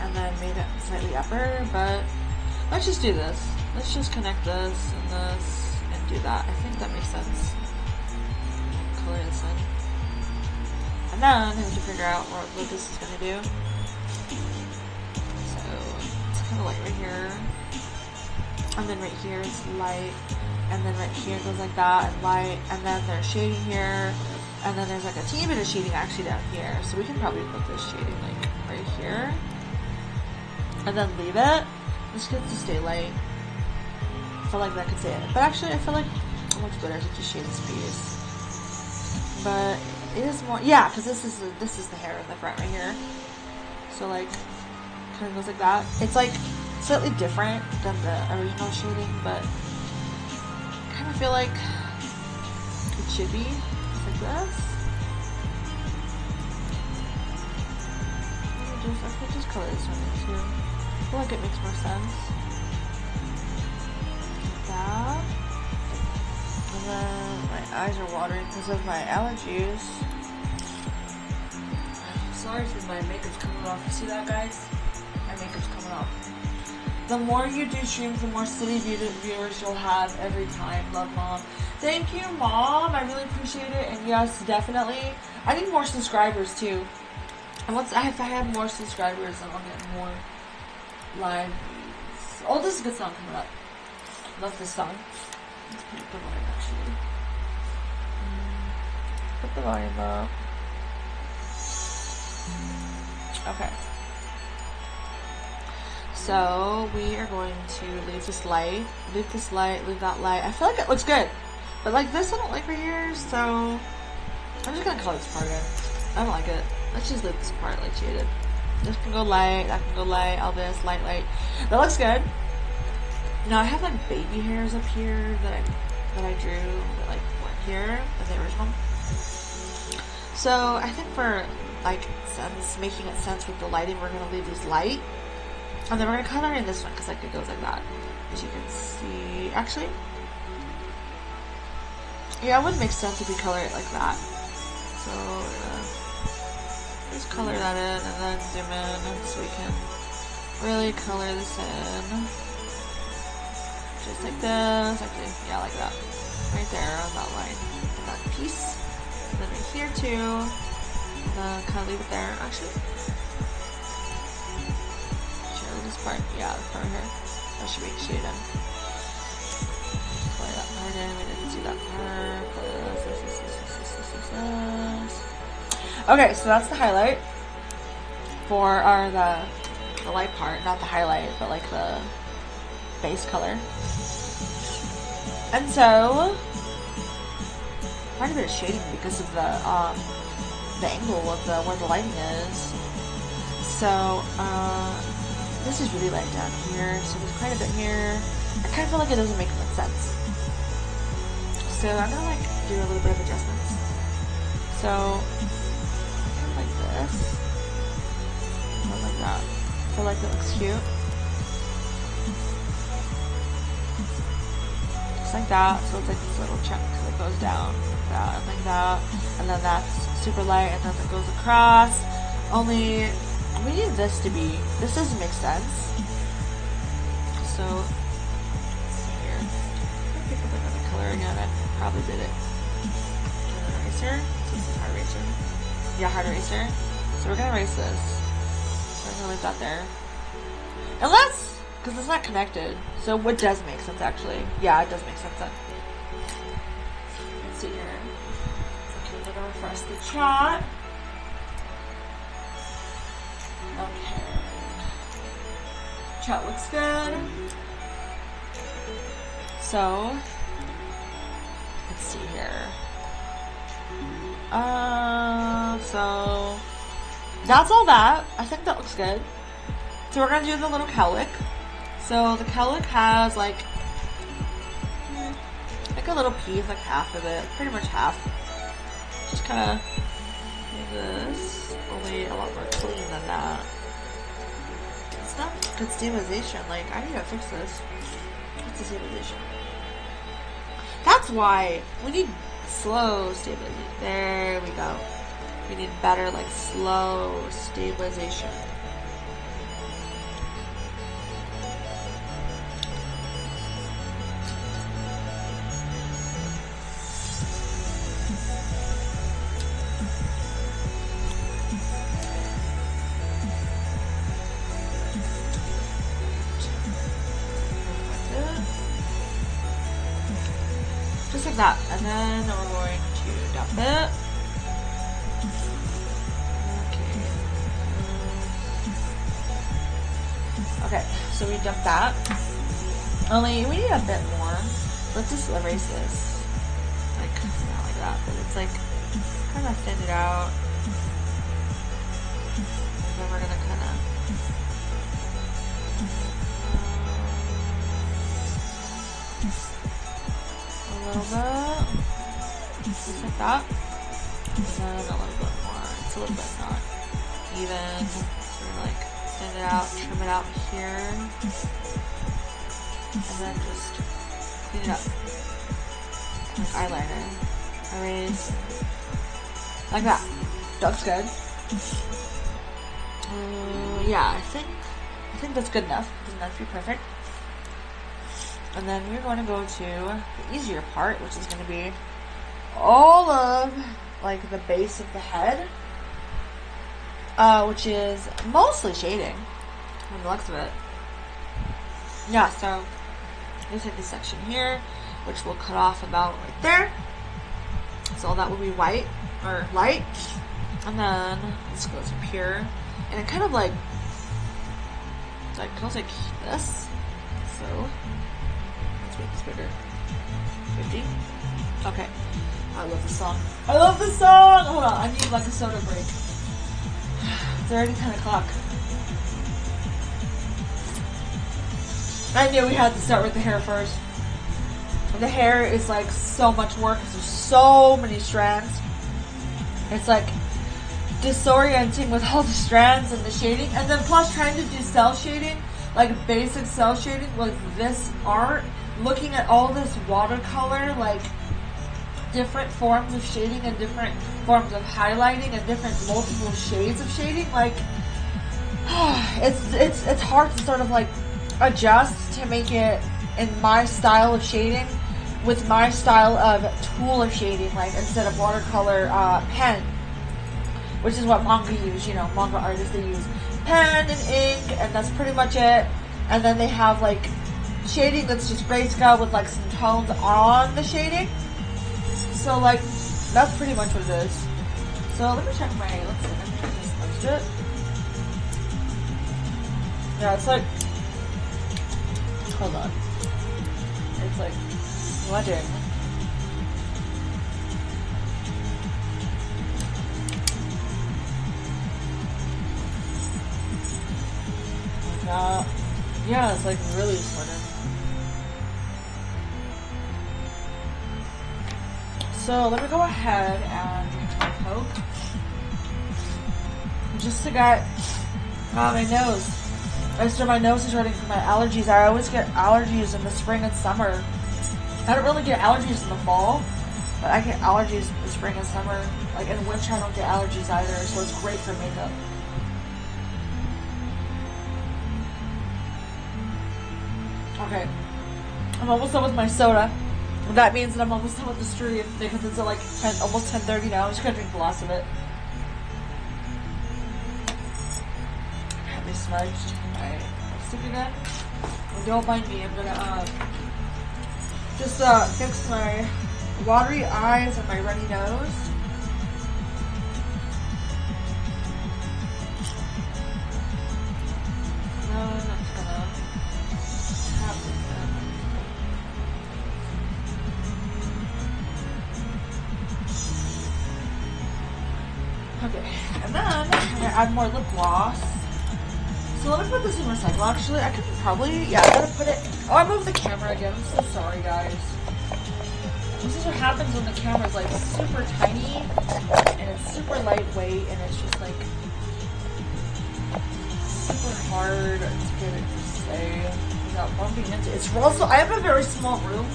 and then made it slightly upper, but let's just do this. Let's just connect this and do that. I think that makes sense. Color this in. And then I have to figure out what this is going to do. So it's kind of light right here. And then right here is light. And then right here goes like that and light. And then there's shading here. And then there's like a teeny bit of shading actually down here. So we can probably put this shading like right here. And then leave it. This gets to stay light. I feel like that could stay in it. But actually I feel like it looks better to just shade this piece. But it is more, yeah, because this is the hair in the front right here. So like, kind of goes like that. It's like slightly different than the original shading, but I kind of feel like it should be just like this. I could just color this one in too. I feel like it makes more sense. Like that. And then my eyes are watering because of my allergies. Sorry if my makeup's coming off. You see that, guys? My makeup's coming off. The more you do streams, the more city viewers you'll have every time. Love, Mom. Thank you, Mom. I really appreciate it. And yes, definitely. I need more subscribers too. And once if I have more subscribers, then I'll get more live views. Oh, this is a good song coming up. Love this song. Let's put the volume actually. Put the volume up. Okay. So we are going to leave this light, leave that light. I feel like it looks good, but like this I don't like right here, so I'm just gonna color this part in. I don't like it. Let's just leave this part like shaded. This can go light, that can go light, all this, light, light. That looks good. Now I have like baby hairs up here that I drew that like weren't here in the original. So I think for like sense, making it sense with the lighting, we're gonna leave these light. And then we're gonna color in this one because like it goes like that. As you can see, actually, yeah, it would make sense if we color it like that. So just color that in and then zoom in so we can really color this in. Just like this, actually, yeah, like that. Right there on that line, and that piece. And then right here too. And then kind of leave it there, actually. This part, yeah, this part right here. That should be shaded in. Color that part in, we didn't do that part. Okay, so that's the highlight for the light part, not the highlight, but like the base color. And so quite a bit of shading because of the angle of where the lighting is. So this is really light down here, so there's quite a bit here. I kind of feel like it doesn't make much sense. So I'm gonna like do a little bit of adjustments. So kind of like this. Not like that. I feel like it looks cute. Just like that. So it's like this little chunk that goes down like that and like that. And then that's super light and then it goes across. Only we need this to be, this doesn't make sense. So here. I'll pick up another color again. I probably did it. An eraser. So this is hard eraser. Yeah, hard eraser. So we're gonna erase this. So I'm gonna leave that there. Unless, because it's not connected. So what does make sense actually? Yeah, it does make sense then. Let's see here. Okay, we're gonna refresh the chat. Okay. Chat looks good. So, let's see here. So that's all that. I think that looks good. So we're gonna do the little cowlick. So the cowlick has like a little piece, like half of it, pretty much half. Just kind of this, only a lot more clean than that. It's not good stabilization. Like I need to fix this. What's the stabilization? That's why we need slow stabilization. There we go. We need better, like slow stabilization. Just like that. And then we're going to dump it. Okay, so we dumped that. Only we need a bit more. Let's just erase this. Like, not like that, but it's like kind of thin it out. And then we're gonna kind of a little bit, just like that, and then a little bit more. It's a little bit not even. So we're like thin it out, trim it out here, and then just clean it up. Like eyeliner, erase, like that. Looks good. Yeah, I think that's good enough. Doesn't have to be perfect. And then we're going to go to the easier part, which is going to be all of like the base of the head, which is mostly shading from the looks of it. Yeah, so let's take this section here, which we'll cut off about right there. So that will be white or light, and then this goes up here, and it kind of like goes like this. So let's make this bigger. 50. Okay. I love the song. I love the song! Hold on, I need like a soda break. It's already 10 o'clock. I knew we had to start with the hair first. The hair is like so much work because there's so many strands. It's like disorienting with all the strands and the shading, and then plus trying to do cell shading, like basic cell shading with this art, looking at all this watercolor, like different forms of shading and different forms of highlighting and different multiple shades of shading, like it's hard to sort of like adjust to make it in my style of shading with my style of tool of shading, like instead of watercolor pen, which is what manga use, you know, manga artists, they use pen and ink, and that's pretty much it. And then they have like shading that's just grayscale with like some tones on the shading. So like that's pretty much what it is. So let me check my, let's see, let me check this budget. Yeah, it's like, hold on. It's like smudging. Yeah, it's like really smudging. So let me go ahead and drink my Coke. Just to get my nose. My nose is running from my allergies. I always get allergies in the spring and summer. I don't really get allergies in the fall, but I get allergies in the spring and summer. Like in winter, I don't get allergies either, so it's great for makeup. Okay, I'm almost done with my soda. That means that I'm almost done with the stream because it's like almost 10:30 now. I'm just gonna drink the last of it. Have me smudged my lipstick again. Don't mind me. I'm gonna just fix my watery eyes and my runny nose. Okay, and then I'm gonna add more lip gloss. So let me put this in recycle. Actually, I could probably, yeah, I'm gonna put it. Oh, I moved the camera again. I'm so sorry, guys. This is what happens when the camera's like super tiny and it's super lightweight and it's just like super hard to get it to stay without bumping into. It's also, I have a very small room,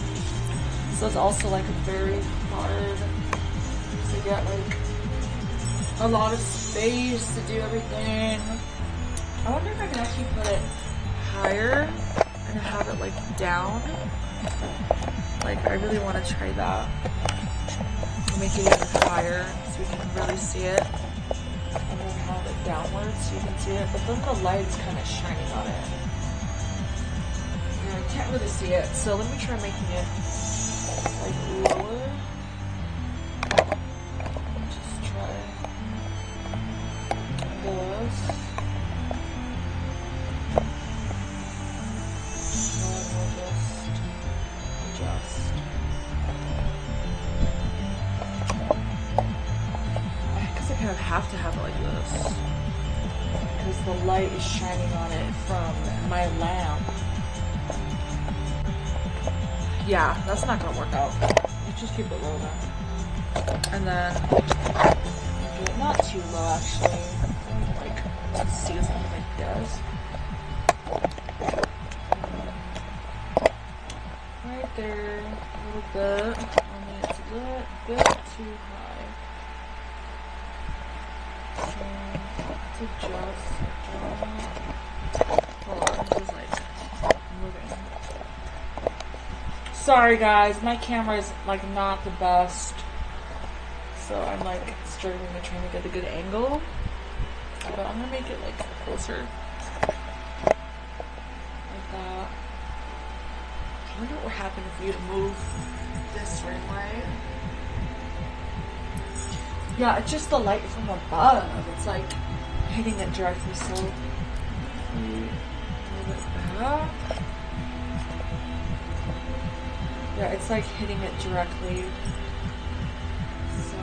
so it's also like very hard to get like a lot of space to do everything. I wonder if I can actually put it higher and have it like down. Like I really want to try that. Make it even higher so we can really see it. And then have it downwards so you can see it. But then the light's kind of shining on it. And I can't really see it. So let me try making it like lower. Have to have it like this because the light is shining on it from my lamp. Yeah, that's not gonna work out. Let's just keep it low then. And then not too low actually. Like to see something like this. Right there, a little bit. Only it's a little bit too high. Adjust. Hold on, this is like moving. Sorry guys, my camera is like not the best, so I'm like struggling to try to get a good angle. But I'm gonna make it like closer, like that. I wonder what would happen if we move this ring light. Yeah, it's just the light from above. It's like hitting it directly, so move it back. Yeah, it's like hitting it directly. So,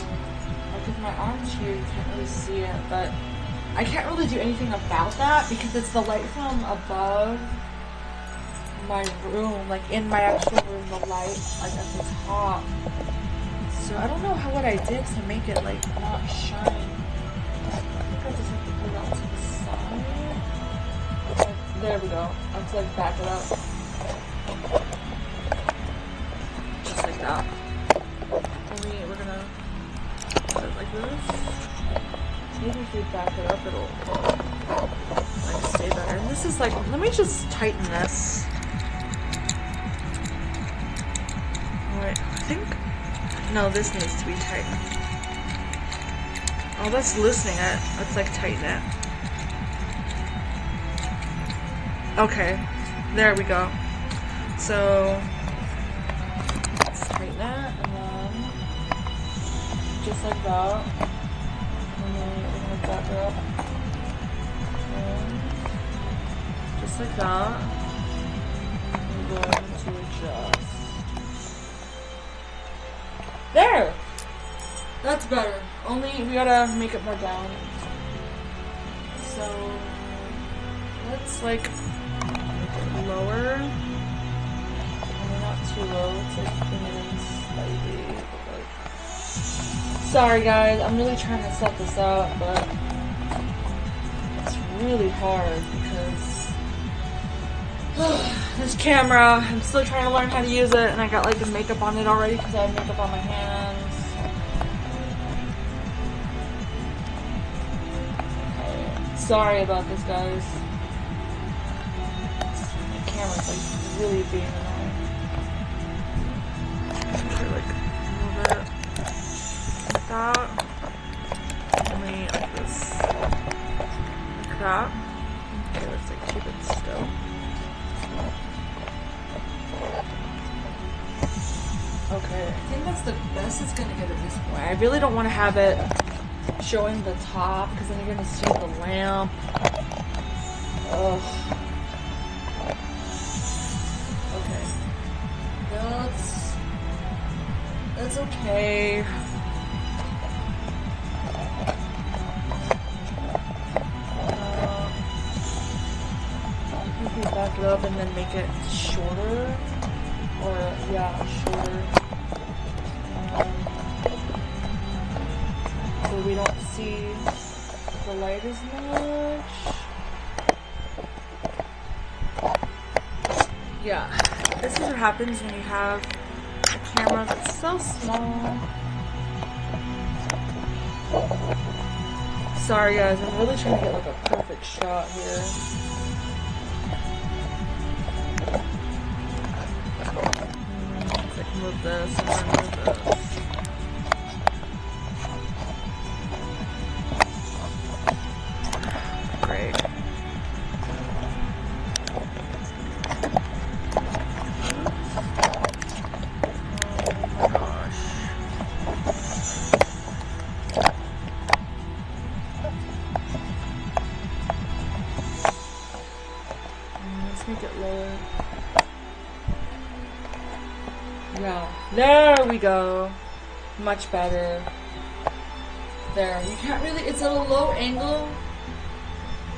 like with my arms here, you can't really see it, but I can't really do anything about that because it's the light from above my room, like in my actual room, the light like at the top. So I don't know what I did to make it like not shine. I think I just have to put it out to the side. Like, there we go. I have to like back it up. Just like that. We're gonna put it like this. Maybe if we back it up, it'll like stay better. And this is like, let me just tighten this. Alright, I think, no, this needs to be tightened. Oh, that's loosening it. Let's like tighten it. Okay, there we go. So, let's tighten that, and then just like that. we're gonna back her up. And just like that. We're going to adjust. There! That's better. Only we gotta make it more down. So let's like make it lower. And not too low. It's like bring it in slightly. Like, sorry guys, I'm really trying to set this up, but it's really hard because this camera, I'm still trying to learn how to use it, and I got like the makeup on it already because I have makeup on my hands. Sorry about this, guys. The camera's like really being annoying. Okay, like move it like that. Only like this, like that. Okay, let's like keep it still. Okay, I think that's the best it's gonna get at this point. I really don't want to have it showing the top because then you're gonna see the lamp. Ugh. Okay. That's okay. If we back it up and then make it shorter, or yeah, shorter. So we don't see the light as much. Yeah, this is what happens when you have a camera that's so small. Sorry guys, I'm really trying to get like a perfect shot here. Let's like move this and then move this. Great. Oh my gosh. Let's make it lower. Yeah. There we go. Much better. There. You can't really, it's at a low angle.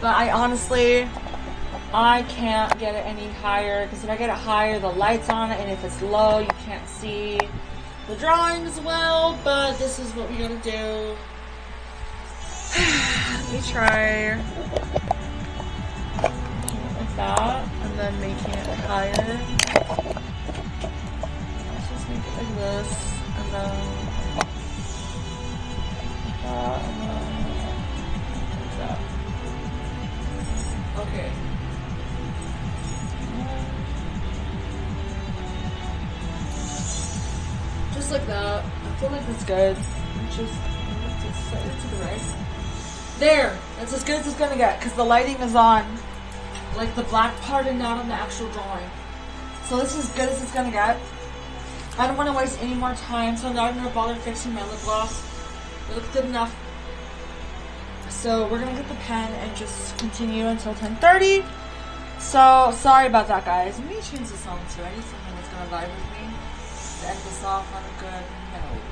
But I honestly, I can't get it any higher because if I get it higher, the light's on it, and if it's low, you can't see the drawing as well. But this is what we gotta do. Let me try like that, and then making it higher. Let's just make it like this, and then like that, and then like that. Okay. Just like that. I feel like that's good. Just set it to the right. There! That's as good as it's gonna get because the lighting is on like the black part and not on the actual drawing. So this is as good as it's gonna get. I don't want to waste any more time, so I'm not gonna bother fixing my lip gloss. It looks good enough. So we're gonna get the pen and just continue until 10:30. So sorry about that, guys. Let me change the song too. I need something that's gonna vibe with me to end this off on a good note.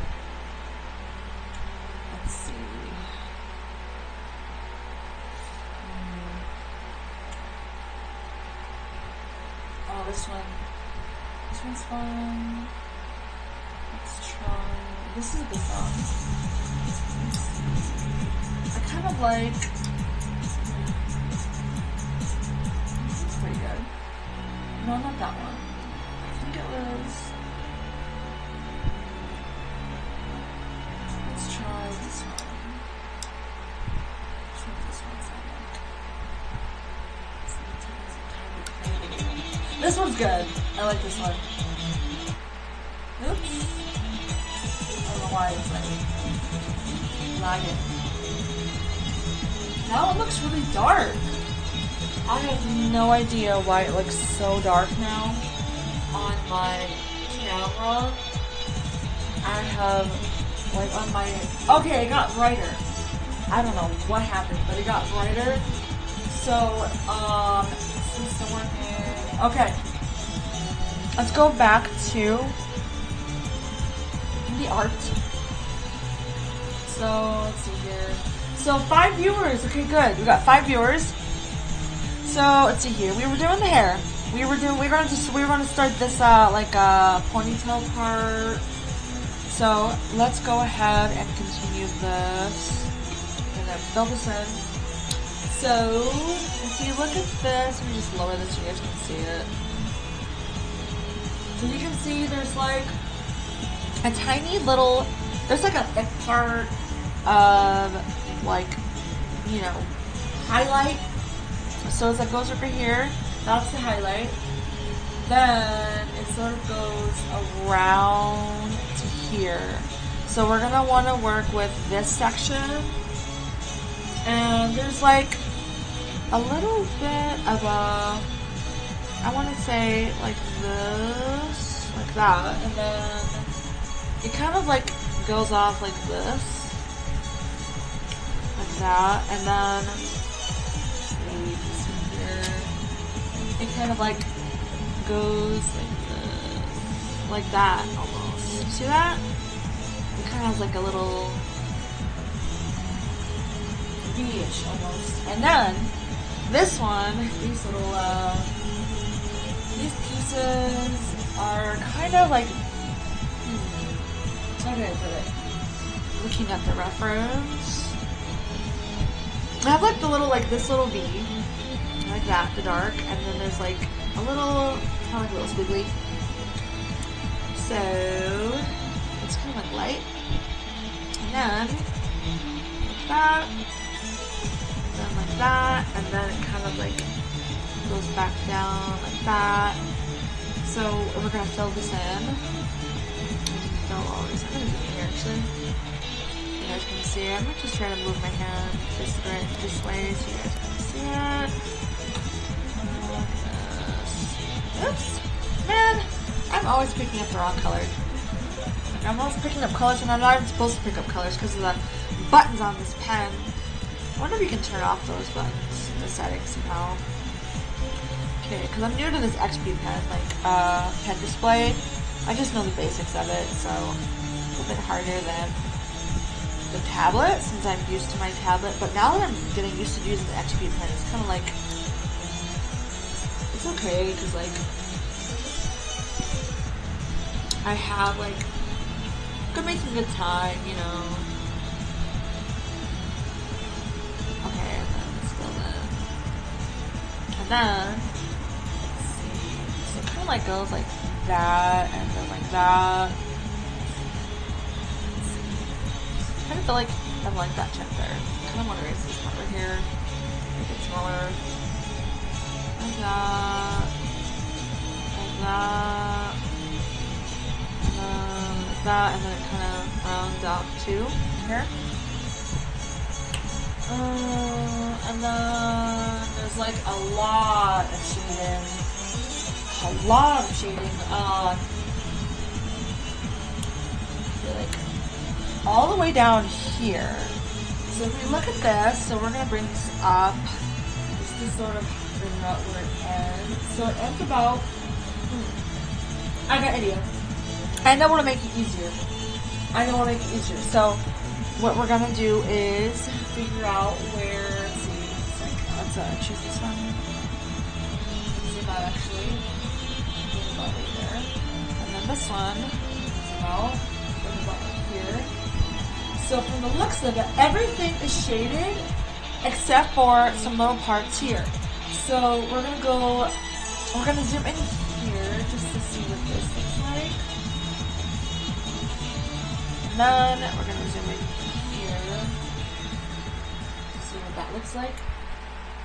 Let's see. Oh, this one. This one's fun. Let's try. This is a good song. I kind of like. This is pretty good. No, not that one. I think it was. Let's try this one. Let's see what this one's like. This one's good. I like this one. Oops. I don't know why it's like lagging. Now it looks really dark. I have no idea why it looks so dark now on my camera. I have, like on my, okay, it got brighter. I don't know what happened, but it got brighter. So, since someone in, okay, let's go back to the art. So, let's see here. So, 5 viewers. Okay, good. We got 5 viewers. So, let's see here. We were doing the hair. We were gonna start this, like, ponytail part. So, let's go ahead and continue this. And then fill this in. So, if you look at this, let me just lower this so you guys can see it. So you can see there's like a tiny little, there's like a thick part of like, you know, highlight. So as it goes over here, that's the highlight. Then it sort of goes around to here. So we're gonna want to work with this section. And there's like a little bit of a, I want to say like this, like that, and then it kind of like goes off like this, like that, and then maybe just here, it kind of like goes like this, like that almost. See that? It kind of has like a little V-ish almost, and then this one, these little, these pieces are kind of like, how did I put it? Looking at the reference. I have like the little, like this little V, like that, the dark, and then there's like a little, kind of like a little squiggly. So, it's kind of like light. And then, like that. Then like that, and then it kind of like goes back down like that. So we're gonna fill this in. Fill all this. I'm gonna do it here actually. You guys can see. I'm just trying to move my hand this way so you guys can see it. Oops, man! I'm always picking up the wrong color. Like I'm always picking up colors when I'm not even supposed to pick up colors because of the buttons on this pen. I wonder if you can turn off those buttons in the settings somehow. Okay, because I'm new to this XP pen, like, pen display. I just know the basics of it, so it's a bit harder than the tablet, since I'm used to my tablet. But now that I'm getting used to using the XP pen, it's kind of like, it's okay, because, like, I have, like, could make some good time, you know. Okay, and then let's fill in. And then, let's see. So it kind of like goes like that, and then like that. I kind of feel like I like that check there. I kind of want to raise this part right here, make it smaller. Like that. Like that. And then like that, and then it kind of rounds out too here. And then there's like a lot of shading. Like all the way down here. So if we look at this, so we're gonna bring this up. Just to sort of bring out where it ends. So it ends about. I got an idea. I know what to make it easier. So what we're gonna do is figure out where. Let's see. Let's choose this one. Zoom out actually. Zoom about right there. And then this one. Zoom out. Bring about right here. So from the looks of it, everything is shaded except for some little parts here. So we're gonna zoom in here just to see what this looks like. And then we're gonna zoom in here to see what that looks like.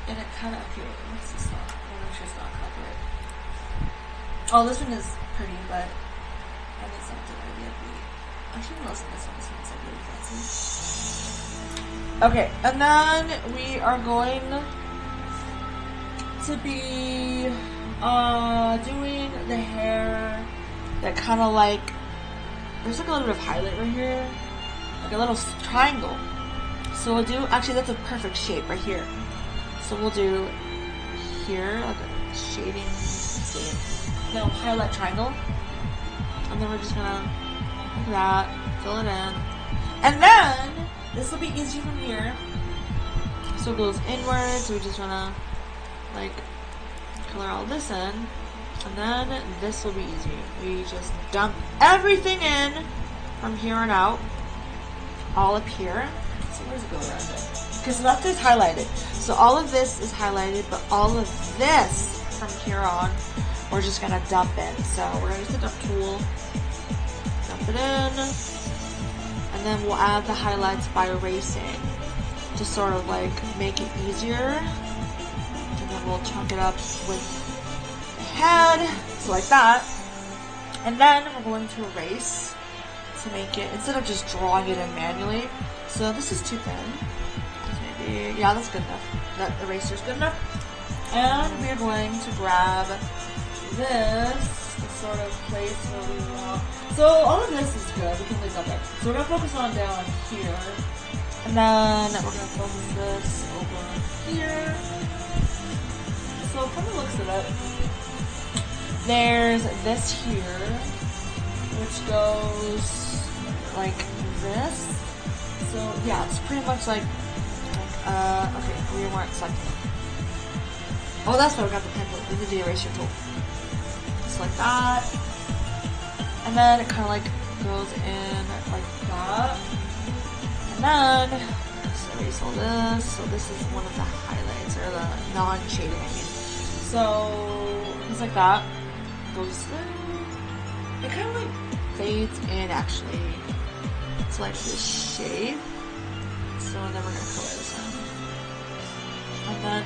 And it kind of, okay, what's this one? I want to make sure it's not copyright. Oh, this one is pretty, but I think something idea be. Actually, listen to this one. This one's like really fancy. Okay, and then we are going to be doing the hair that kind of like, there's like a little bit of highlight right here, like a little triangle. So we'll do, actually that's a perfect shape right here. So we'll do here, like a shading, no, highlight triangle. And then we're just gonna, like that, fill it in. And then, this will be easy from here. So it goes inward, so we just wanna, like, color all this in. And then this will be easy. We just dump everything in from here on out. All up here. So where does it go around it? Because left is highlighted. So all of this is highlighted, but all of this from here on, we're just gonna dump in. So we're gonna use the dump tool, dump it in, and then we'll add the highlights by erasing to sort of like make it easier. And then we'll chunk it up with the head, so like that. And then we're going to erase to make it, instead of just drawing it in manually. So this is too thin. Maybe, yeah, that's good enough. That eraser's good enough. And we're going to grab this, the sort of place where we want. So all of this is good. We can leave that there. So we're gonna focus on down here, and then we're gonna focus this over here. So from the looks of it, there's this here, which goes like this. So yeah, it's pretty much like okay, we weren't selecting. Oh, that's why we got the pen tool. We did the eraser tool. Just like that. And then it kind of like goes in like that. And then just erase all this. So this is one of the highlights, or the non-shading, I mean. So it's like that. Goes there. It kind of like fades in actually. It's like this shape. So then we're gonna color this in. And then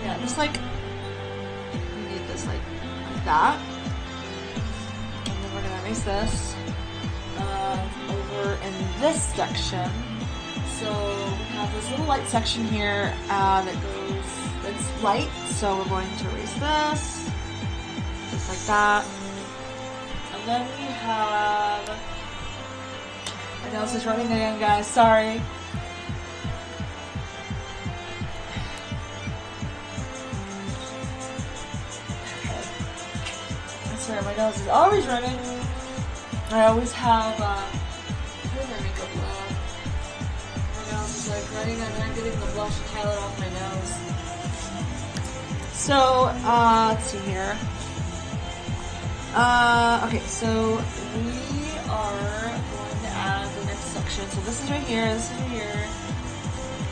yeah, just like we need this like that. And then we're gonna erase this over in this section. So we have this little light section here that goes, it's light. So we're going to erase this, just like that. And then we have, I know this is running again, guys, sorry. Sorry, my nose is always running. I always have, where's my makeup glove? My nose is like running and I'm getting the blush palette off my nose. So, let's see here. Okay, so we are going to add the next section. So this is right here, this is right here.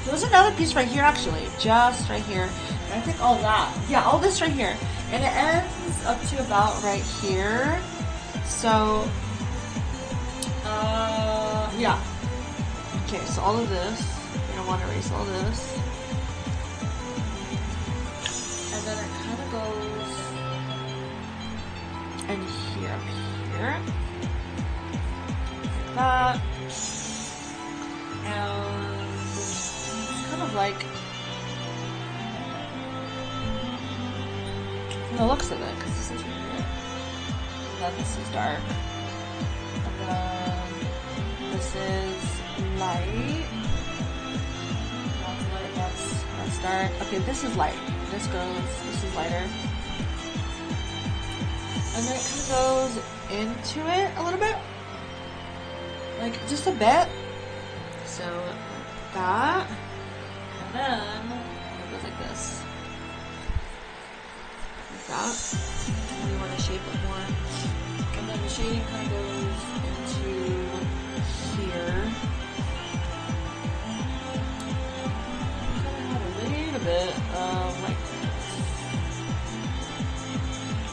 So there's another piece right here actually, just right here. And I think all that, yeah, all this right here. And it ends up to about right here. So, yeah. Okay, so all of this, we don't want to erase all this. And then it kind of goes in here, up here. Like that. And it's kind of like, the looks of it, because this is right here. And then this is dark. And then this is light. That's light, that's dark. Okay, this is light. This is lighter. And then it kind of goes into it a little bit. Like, just a bit. So, that. And then it goes like this. That. And we want to shape it more. And then the shading kind of goes into here. Kind of have a little bit of like this.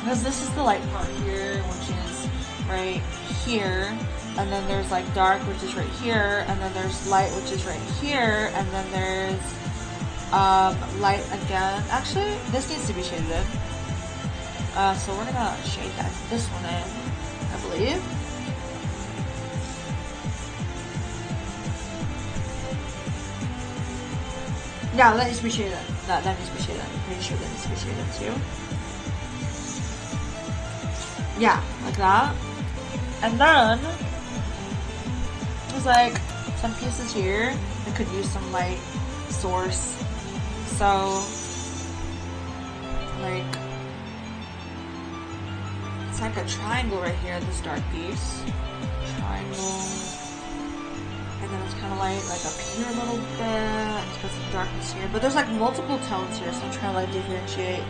Because this is the light part here, which is right here. And then there's like dark, which is right here. And then there's light, which is right here. And then there's light again. Actually, this needs to be shaded in. So we're gonna shade this one in, I believe. Yeah, that needs to be shaded in. That needs to be shaded in. I'm pretty sure that needs to be shaded in too. Yeah, like that. And then, it's like some pieces here that could use some light source. So, like, it's like a triangle right here, this dark piece. Triangle. And then it's kind of light, like up here a little bit. Let's put some darkness here. But there's like multiple tones here, so I'm trying to like differentiate.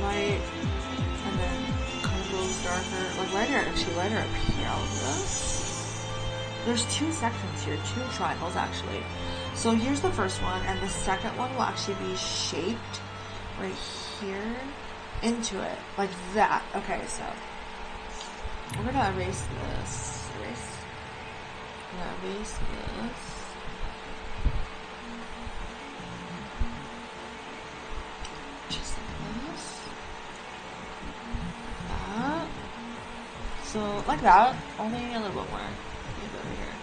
Light, and then kind of goes darker, like lighter, actually lighter up here, all of this. There's two sections here, two triangles actually. So here's the first one, and the second one will actually be shaped right here into it, like that. Okay, so we're gonna erase this. I'm gonna erase this. Just like this. That. So like that, only a little bit more. Maybe over here.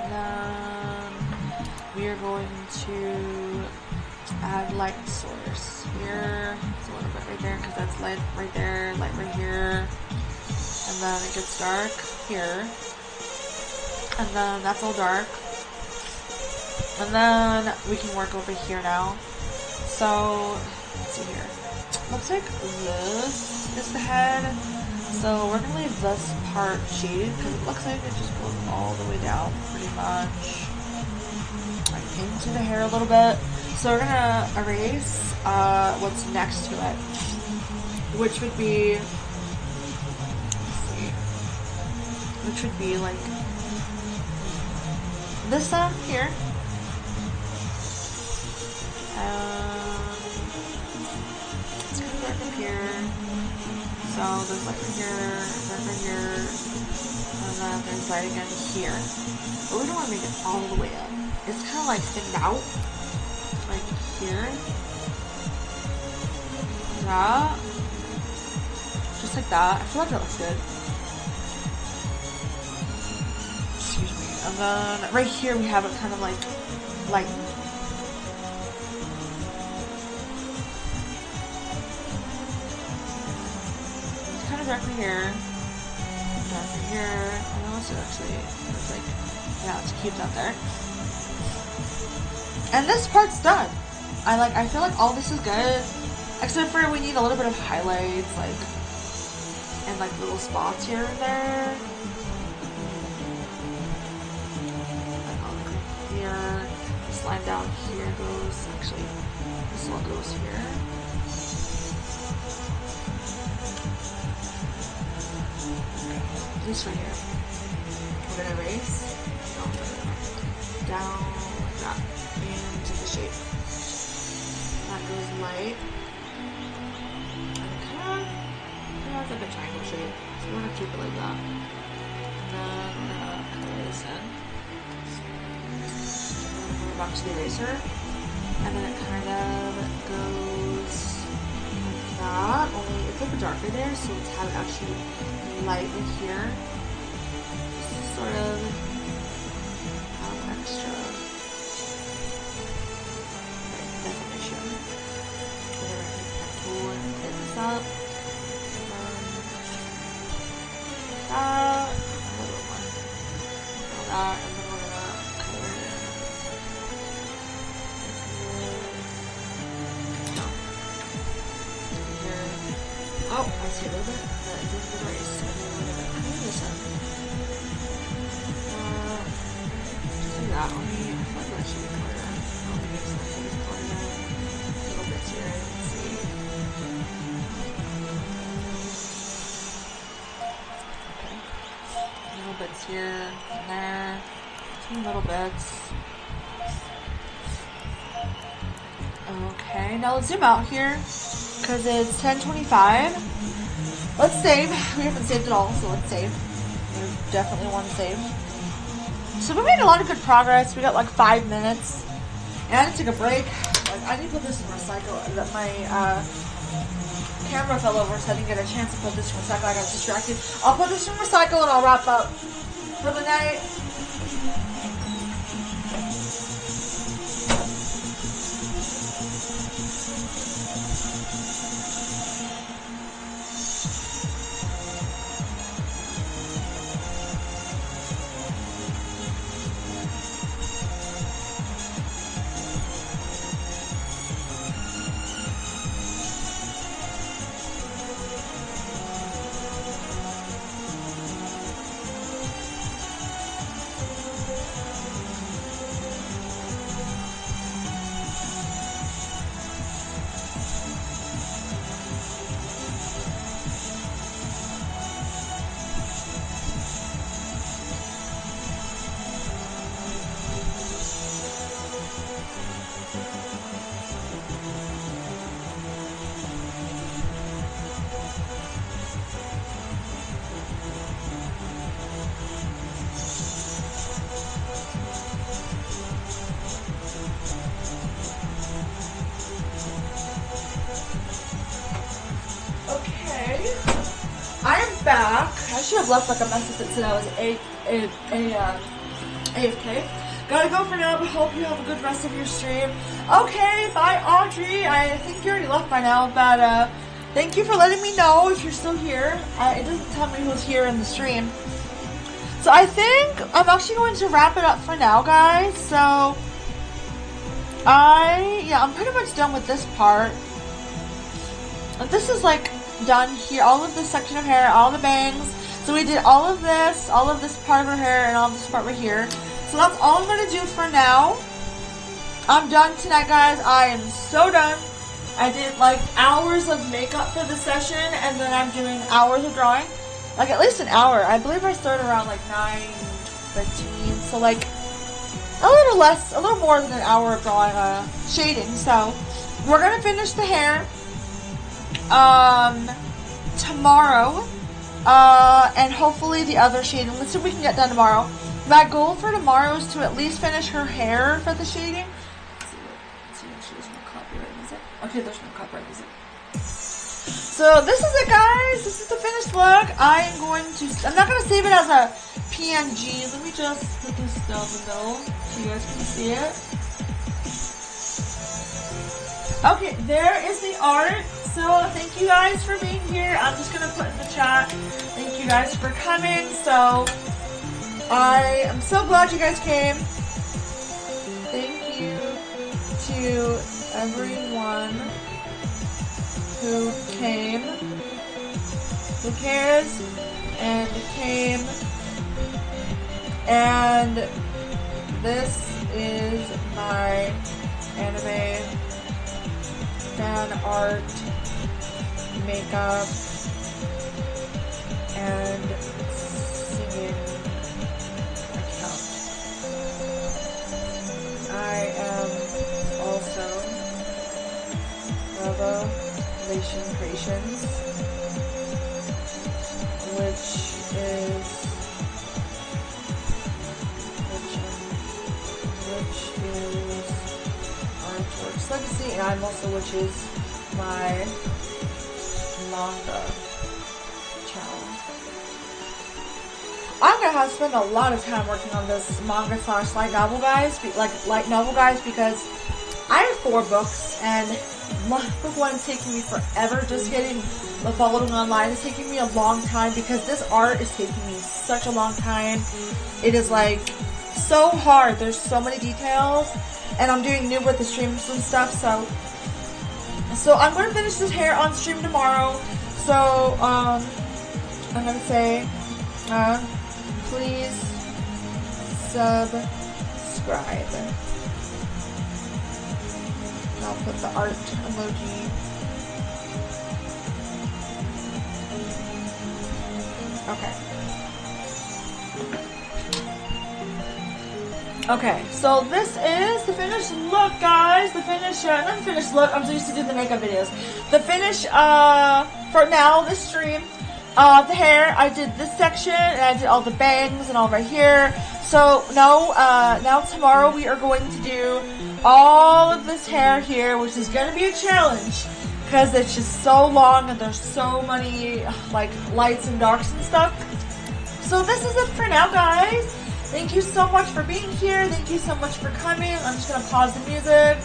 And then we are going to add light source here. It's a little bit right there because that's light right there, light right here. And then it gets dark here. And then that's all dark. And then we can work over here now. So, let's see here. Looks like this is the head. So we're gonna leave this part shaded because it looks like it just goes all the way down pretty much. Like into the hair a little bit. So we're gonna erase what's next to it. Which would be, let's see, which would be like this here. It's kind of dark up here. So there's light right here, dark right here, and then there's light again here. But we don't want to make it all the way up. It's kind of like thinned out, like here. That. Just like that. I feel like that looks good. Excuse me. And then right here we have it kind of like lightened. Darker here, darker here. I know it's actually, it's like, yeah, it's cute out there. And this part's done. I feel like all this is good, except for we need a little bit of highlights, like, and like little spots here and there. Like all here, this line down here goes, actually, this one goes here. This right here. We're gonna erase down like that into the shape. That goes light. And it kind of has like a triangle shape. So we're gonna keep it like that. And then we're gonna color this in. And we're back to the eraser. And then it kind of goes like that. Only it's a little bit darker there, so it's have actually light in here, sort of extra definition. We're gonna take that tool and clean this up. And that, a little more. That, and then we're gonna color it in. Here. Oh, I see a little bit. This is the race. This up. Do that on me. I thought that should be colored in. I'll make something colored in. Little bits here. Let's see. Okay. Little bits here and there. Two little bits. Okay, now let's zoom out here because it's 10:25. Let's save. We haven't saved at all, so let's save. We definitely want to save. So we made a lot of good progress. We got like 5 minutes. And I had to take a break. Like, I need to put this in recycle. My camera fell over, so I didn't get a chance to put this in recycle. I got distracted. I'll put this in recycle and I'll wrap up for the night. back. I should have left like a message that said I was AFK. Gotta go for now, but hope you have a good rest of your stream. Okay, bye Audrey. I think you already left by now, but thank you for letting me know if you're still here. It doesn't tell me who's here in the stream. So I think I'm actually going to wrap it up for now, guys. So I'm pretty much done with this part. And this is like done here. All of this section of hair, all the bangs. So we did all of this part of her hair, and all this part right here. So that's all I'm going to do for now. I'm done tonight, guys. I am so done. I did like hours of makeup for the session, and then I'm doing hours of drawing. Like at least an hour. I believe I started around like 9:15. So like a little more than an hour of drawing shading. So we're going to finish the hair tomorrow. And hopefully the other shading. Let's see if we can get done tomorrow. My goal for tomorrow is to at least finish her hair for the shading. Let's see if there's no copyright music. Okay, there's no copyright music. So this is it, guys. This is the finished look. I'm not going to save it as a PNG. Let me just put this down the middle so you guys can see it. Okay, there is the art. So thank you guys for being here. I'm just going to put in the chat. Thank you guys for coming. So I am so glad you guys came. Thank you to everyone who came, who cares, and came. And this is my anime fan art, makeup, and singing account. I am also RevelationCreations, which is Artworks Legacy, and I'm also, which is my Manga channel. I'm gonna have to spend a lot of time working on this manga / light novel, guys. Because I have 4 books, and book 1 is taking me forever. Just getting the following online is taking me a long time because this art is taking me such a long time. It is like so hard. There's so many details, and I'm doing new with the streams and stuff. So I'm going to finish this hair on stream tomorrow. So I'm going to say, please subscribe. And I'll put the art emoji. Okay, so this is the finished look, guys. The finished, not the finished look, I'm so used to doing the makeup videos. The finish, for now, this stream, the hair, I did this section, and I did all the bangs and all right here. So, now tomorrow we are going to do all of this hair here, which is going to be a challenge, because it's just so long, and there's so many, like, lights and darks and stuff. So this is it for now, guys. Thank you so much for being here. Thank you so much for coming. I'm just going to pause the music.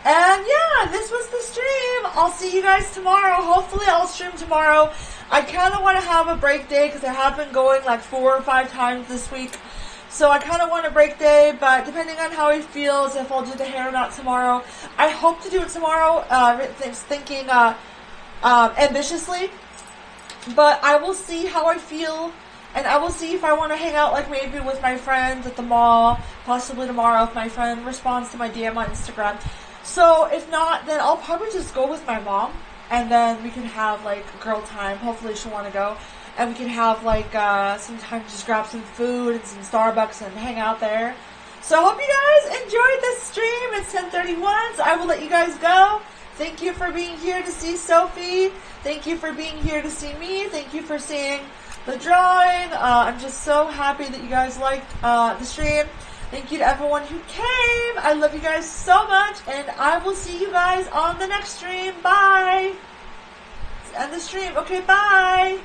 And yeah, this was the stream. I'll see you guys tomorrow. Hopefully I'll stream tomorrow. I kind of want to have a break day because I have been going like 4 or 5 times this week. So I kind of want a break day, but depending on how I feel, if I'll do the hair or not tomorrow. I hope to do it tomorrow, thinking ambitiously. But I will see how I feel. And I will see if I want to hang out, like, maybe with my friends at the mall, possibly tomorrow if my friend responds to my DM on Instagram. So, if not, then I'll probably just go with my mom, and then we can have, like, girl time. Hopefully she'll want to go. And we can have, like, sometimes just grab some food and some Starbucks and hang out there. So, I hope you guys enjoyed this stream. It's 10:31, so I will let you guys go. Thank you for being here to see Sophie. Thank you for being here to see me. Thank you for seeing the drawing. I'm just so happy that you guys liked the stream. Thank you to everyone who came. I love you guys so much, and I will see you guys on the next stream. Bye. Let's end the stream. Okay, bye.